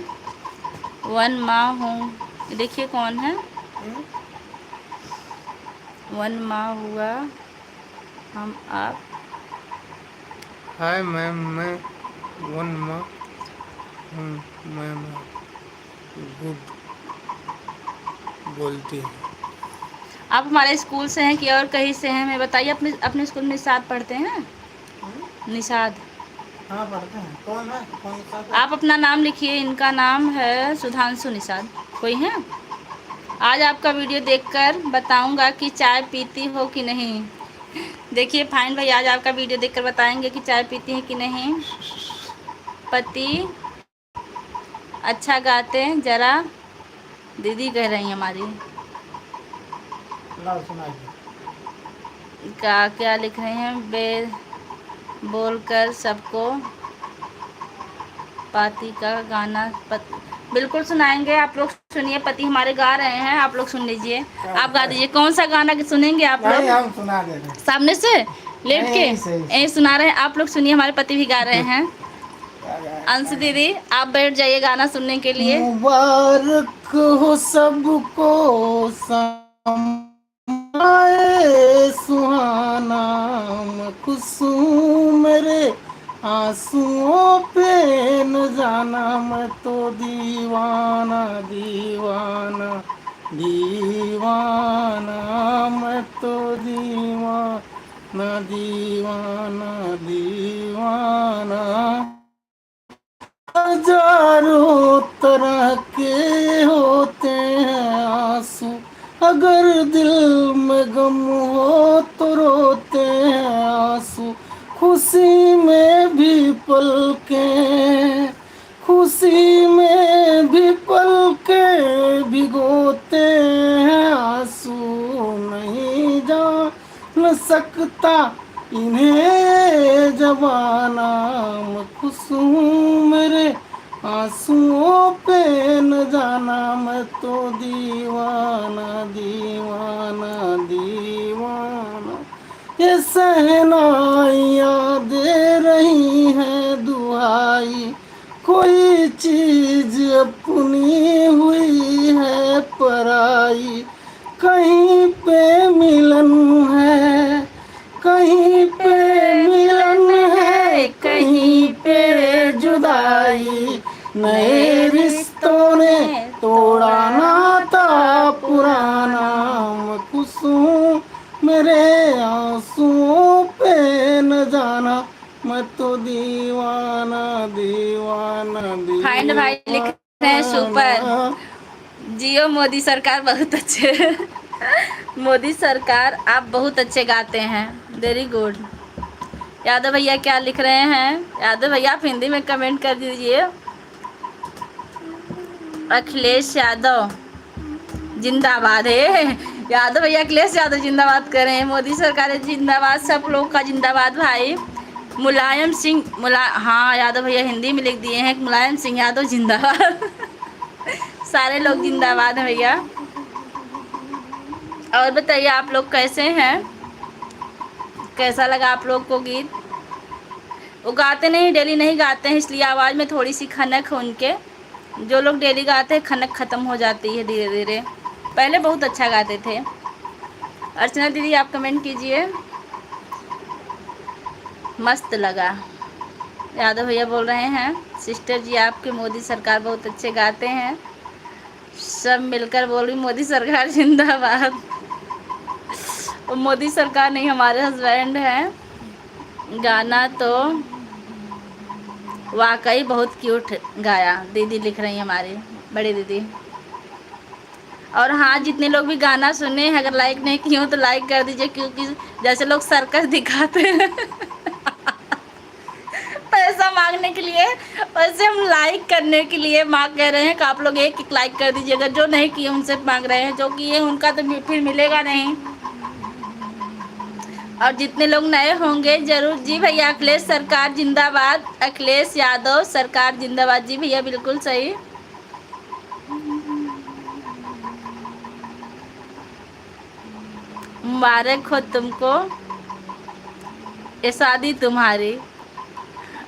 B: 1 माह हूँ। देखिए कौन है, 1 माह हुआ हम आप।
C: हाय मैम, मैं 1 माह हूँ, मैम गुड बोलती हूँ।
B: आप हमारे स्कूल से हैं कि और कहीं से हैं, मैं बताइए। अपने अपने स्कूल में निषाद पढ़ते हैं, निषाद।
C: हाँ पढ़ते हैं। कौन है, कौन सा?
B: आप अपना नाम लिखिए, इनका नाम है सुधांशु निषाद। कोई है? आज आपका वीडियो देखकर बताऊंगा कि चाय पीती हो कि नहीं। देखिए फाइन भाई, आज आपका वीडियो देखकर बताएंगे कि चाय पीती हैं कि नहीं। पति अच्छा गाते हैं, जरा दीदी कह रही हैं हमारी।
C: लाओ सुनाइए।
B: क्या लिख रहे हैं, बोलकर सबको पाती का गाना बिल्कुल सुनाएंगे। आप लोग सुनिए, पति हमारे गा रहे हैं, आप लोग सुन लीजिए। आप गा दीजिए, कौन सा गाना सुनेंगे आप लोग।
C: हम सुना दे रहे हैं
B: सामने से लेट के सुना रहे हैं, आप लोग सुनिए, हमारे पति भी गा रहे हैं। अंशु दीदी आप बैठ जाइए गाना सुनने के लिए।
C: मुबारक हो सबको समाए सुहाना, खुशू मेरे आंसुओं पे न जाना, मैं तो दीवाना दीवाना दीवाना, मैं तो दीवाना ना दीवाना दीवाना। हजारों तरह के होते हैं आंसू, अगर दिल में गम हो तो रोते हैं आंसू। खुशी में भी पलके, खुशी में भी पलके भिगोते हैं आंसू। नहीं जान सकता इन्हें जमाना, मैं खुश हूँ मेरे आंसुओं पे न जाना। मैं तो दीवाना दीवाना दीवाना। ये सहनाइयाँ दे रही हैं दुहाई, कोई चीज अपनी हुई है पराई। कहीं पे मिलन है, कहीं पे मिलन है, कहीं पे जुदाई। नए रिश्तों ने तोड़ा नाता पुराना। मैं खुश हूँ मेरे आंसुओं पे न जाना। मैं तो दीवाना दीवाना
B: फाइंड भाई लिख रहे हैं सुपर।
C: दीवाना।
B: जियो मोदी सरकार बहुत अच्छे। मोदी सरकार आप बहुत अच्छे गाते हैं, वेरी गुड। यादव भैया क्या लिख रहे हैं? यादव भैया आप हिंदी में कमेंट कर दीजिए। अखिलेश यादव जिंदाबाद है। यादव भैया अखिलेश यादव जिंदाबाद कर रहे हैं, मोदी सरकार जिंदाबाद, सब लोग का जिंदाबाद भाई। मुलायम सिंह हाँ यादव भैया हिंदी में लिख दिए हैं, मुलायम सिंह यादव जिंदाबाद। सारे लोग जिंदाबाद हैं भैया। और बताइए आप लोग कैसे हैं, कैसा लगा आप लोग को गीत? वो गाते नहीं, डेली नहीं गाते हैं, इसलिए आवाज़ में थोड़ी सी खनक है उनके। जो लोग डेली गाते हैं खनक ख़त्म हो जाती है धीरे धीरे। पहले बहुत अच्छा गाते थे। अर्चना दीदी आप कमेंट कीजिए। मस्त लगा। यादव भैया बोल रहे हैं सिस्टर जी आपके मोदी सरकार बहुत अच्छे गाते हैं। सब मिलकर बोल रही मोदी सरकार जिंदाबाद। और मोदी सरकार नहीं हमारे हस्बैंड हैं। गाना तो वाकई बहुत क्यूट गाया, दीदी लिख रही हैं हमारी बड़ी दीदी। और हाँ जितने लोग भी गाना सुने हैं, अगर लाइक नहीं किए हो तो लाइक कर दीजिए, क्योंकि जैसे लोग सर्कस दिखाते हैं पैसा मांगने के लिए, वैसे हम लाइक करने के लिए मांग कह रहे हैं कि आप लोग एक एक लाइक कर दीजिए। अगर जो नहीं किए उनसे मांग रहे हैं, जो किए उनका तो फिर मिलेगा नहीं। और जितने लोग नए होंगे जरूर। जी भैया अखिलेश सरकार जिंदाबाद, अखिलेश यादव सरकार जिंदाबाद। जी भैया बिल्कुल सही। मुबारक हो तुमको ये शादी तुम्हारी।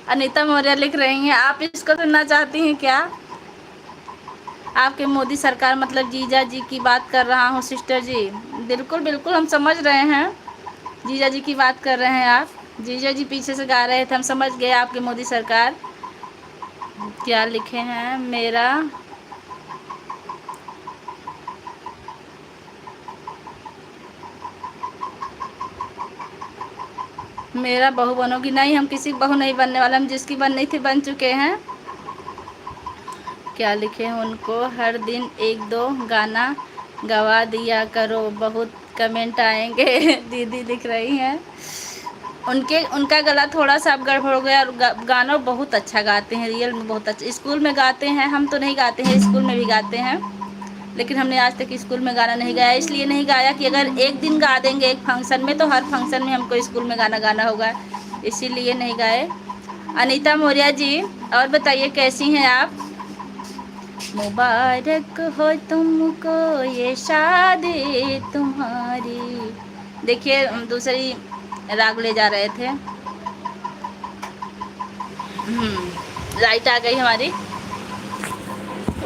B: अनीता मौर्य लिख रही हैं आप इसको सुनना चाहती हैं क्या? आपके मोदी सरकार मतलब जीजा जी की बात कर रहा हूँ सिस्टर जी। बिल्कुल बिल्कुल हम समझ रहे हैं, जीजा जी की बात कर रहे हैं आप। जीजा जी पीछे से गा रहे थे, हम समझ गए आपके मोदी सरकार। क्या लिखे हैं? मेरा बहू बनोगी? नहीं, हम किसी की बहू नहीं बनने वाले, हम जिसकी बननी थी बन चुके हैं। क्या लिखे हैं उनको? हर दिन एक दो गाना गवा दिया करो, बहुत कमेंट आएंगे। दीदी लिख रही हैं उनका गला थोड़ा सा अब गड़बड़ हो गया। और गाना बहुत अच्छा गाते हैं, रियल में बहुत अच्छा। स्कूल में गाते हैं, हम तो नहीं गाते हैं, स्कूल में भी गाते हैं, लेकिन हमने आज तक स्कूल में गाना नहीं गाया। इसलिए नहीं गाया कि अगर एक दिन गा देंगे एक फंक्शन में, तो हर फंक्शन में हमको स्कूल में गाना गाना होगा, इसीलिए नहीं गाए। अनीता मौर्य जी और बताइए कैसी हैं आप? मुबारक हो तुमको ये शादी तुम्हारी। देखिए हम दूसरी राग ले जा रहे थे। लाइट आ गई हमारी,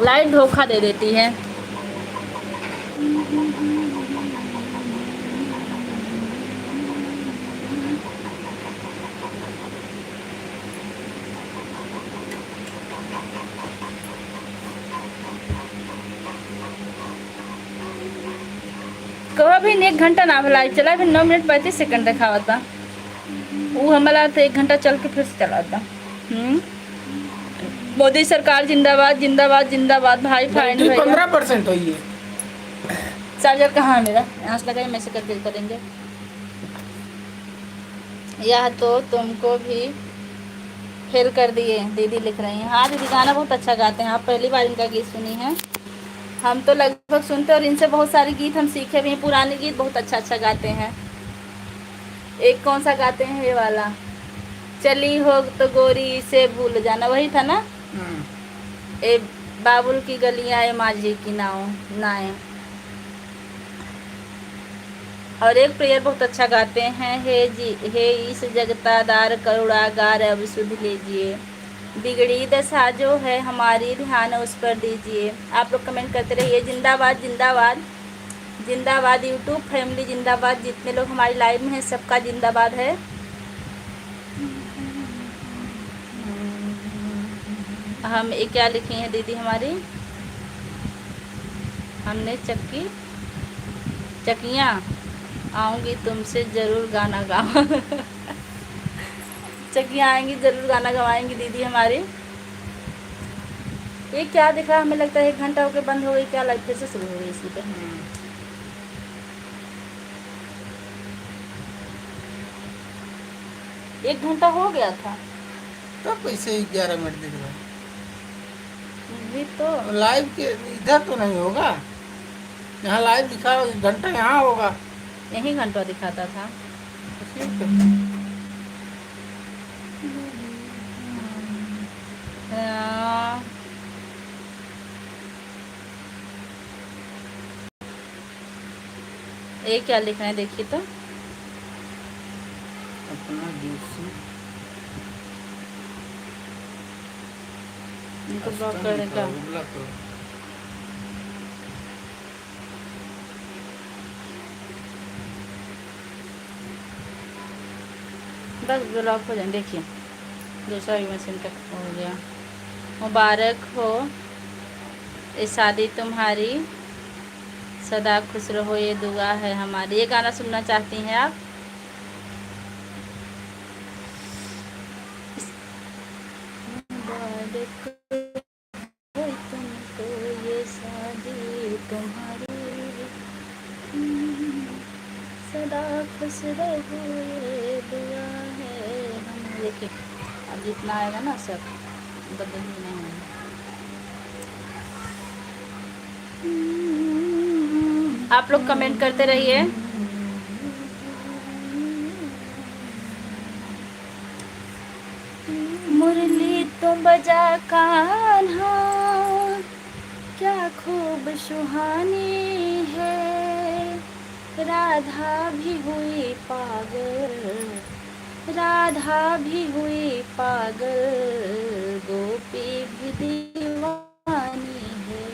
B: लाइट धोखा दे देती है। कहो भी नहीं 1 घंटा ना भला चला, फिर 9 मिनट 35 सेकंड दिखावा था। वो हमारा तो 1 घंटा चल के फिर से चला था। मोदी सरकार जिंदाबाद जिंदाबाद जिंदाबाद भाई। फाइन भैया
C: 15% हुई है।
B: चार्जर कहाँ है मेरा? यहाँ से लगाइए, मैसे करके करेंगे। यह तो तुमको भी फेल कर दिए दीदी लिख रही हैं। हाँ दीदी गाना बहुत अच्छा गाते हैं, आप पहली बार इनका गीत सुनी है। हम तो लगभग सुनते हैं और इनसे बहुत सारे गीत हम सीखे भी हैं, पुराने गीत बहुत अच्छा अच्छा गाते हैं। एक कौन सा गाते हैं ये वाला, चली हो तो गोरी से भूल जाना, वही था ना। ए बाबुल की गलियां, ए माझी की नाएं। और एक प्रेयर बहुत अच्छा गाते हैं, हे इस जगतादार करुणागार अब सुध लीजिए, बिगड़ी दशा जो है हमारी ध्यान उस पर दीजिए। आप लोग कमेंट करते रहिए। जिंदाबाद जिंदाबाद जिंदाबाद, यूट्यूब फैमिली जिंदाबाद। जितने लोग हमारी लाइव में हैं सबका जिंदाबाद है। हम ये क्या लिखी हैं दीदी हमारी, हमने चकियाँ आऊँगी तुमसे ज़रूर गाना गाओ। चकियाँ आएंगी ज़रूर गाना गवाएंगी दीदी हमारी। ये क्या दिखा, हमें लगता है 1 घंटा होकर बंद हो गई क्या, लाइव फिर से शुरू हो गई इसी पे। 1 घंटा हो गया था
C: तब कैसे 11 मिनट दिख रहा है?
B: भी तो
C: लाइव के इधर तो नहीं होगा, यहाँ लाइव दिखा 1 घंटा यहाँ होगा।
B: यही घंटा दिखाता था। ये क्या लिख रहे हैं देखिए तो,
C: अपना देसी
B: इनको ब्लॉक करने का। बस ब्लॉक हो जाए। देखिए दूसरा भी मशीन तक हो गया। मुबारक हो ये शादी तुम्हारी, सदा खुश रहो ये दुआ है हमारी। ये गाना सुनना चाहती हैं आप? मुबारक हो तुमको ये शादी तुम्हारी, सदा खुश रहो ये दुआ है हम। देखिए अब जितना आएगा ना सब बदल ही नहीं है। आप लोग कमेंट करते रहिए। मुरली तुम बजा कान्हा, क्या खूब सुहानी है, राधा भी हुई पागल, राधा भी हुई पागल, गोपी भी दीवानी है।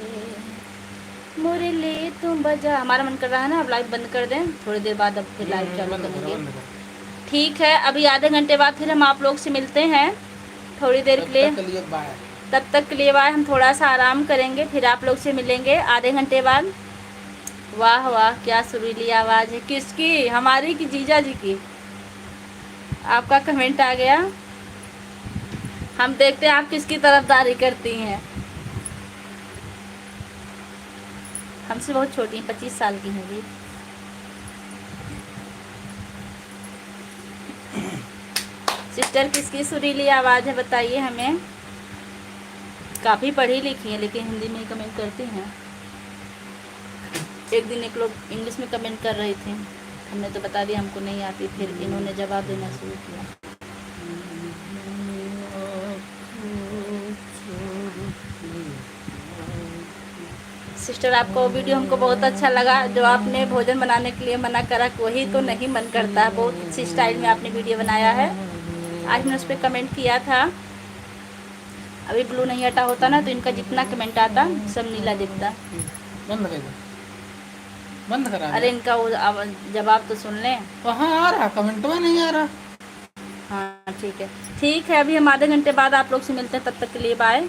B: मुरली तुम बजा। हमारा मन कर रहा है ना अब लाइव बंद कर दें, थोड़ी देर बाद अब फिर लाइव चालू करेंगे। ठीक है, अभी आधे घंटे बाद फिर हम आप लोग से मिलते हैं थोड़ी देर के लिए। तब तक के लिए बाय। हम थोड़ा सा आराम करेंगे, फिर आप लोग से मिलेंगे आधे घंटे बाद। वाह वाह क्या सुरीली आवाज़ है। किसकी? हमारी की जीजा जी की? आपका कमेंट आ गया। हम देखते हैं आप किसकी तरफदारी करती हैं। हमसे बहुत छोटी हैं, 25 साल की हैं भी। सिस्टर किसकी सुरीली आवाज़ है बताइए हमें। काफ़ी पढ़ी लिखी है लेकिन हिंदी में ही कमेंट करती हैं। एक दिन एक लोग इंग्लिश में कमेंट कर रहे थे, हमने तो बता दिया हमको नहीं आती, फिर इन्होंने जवाब देना शुरू किया। सिस्टर आपका वो वीडियो हमको बहुत अच्छा लगा, जो आपने भोजन बनाने के लिए मना करा, वही तो नहीं मन करता है। बहुत अच्छी स्टाइल में आपने वीडियो बनाया है। आज मैंने उस पर कमेंट किया था, अभी ब्लू नहीं हटा होता ना तो इनका जितना कमेंट आता सब नीला दिखता।
C: बंद करा।
B: अरे इनका वो जवाब तो सुन लें।
C: कहाँ आ रहा? कमेंट में नहीं आ रहा।
B: हाँ ठीक है, ठीक है। अभी हम आधे घंटे बाद आप लोग से मिलते हैं, तब तक के लिए बाय।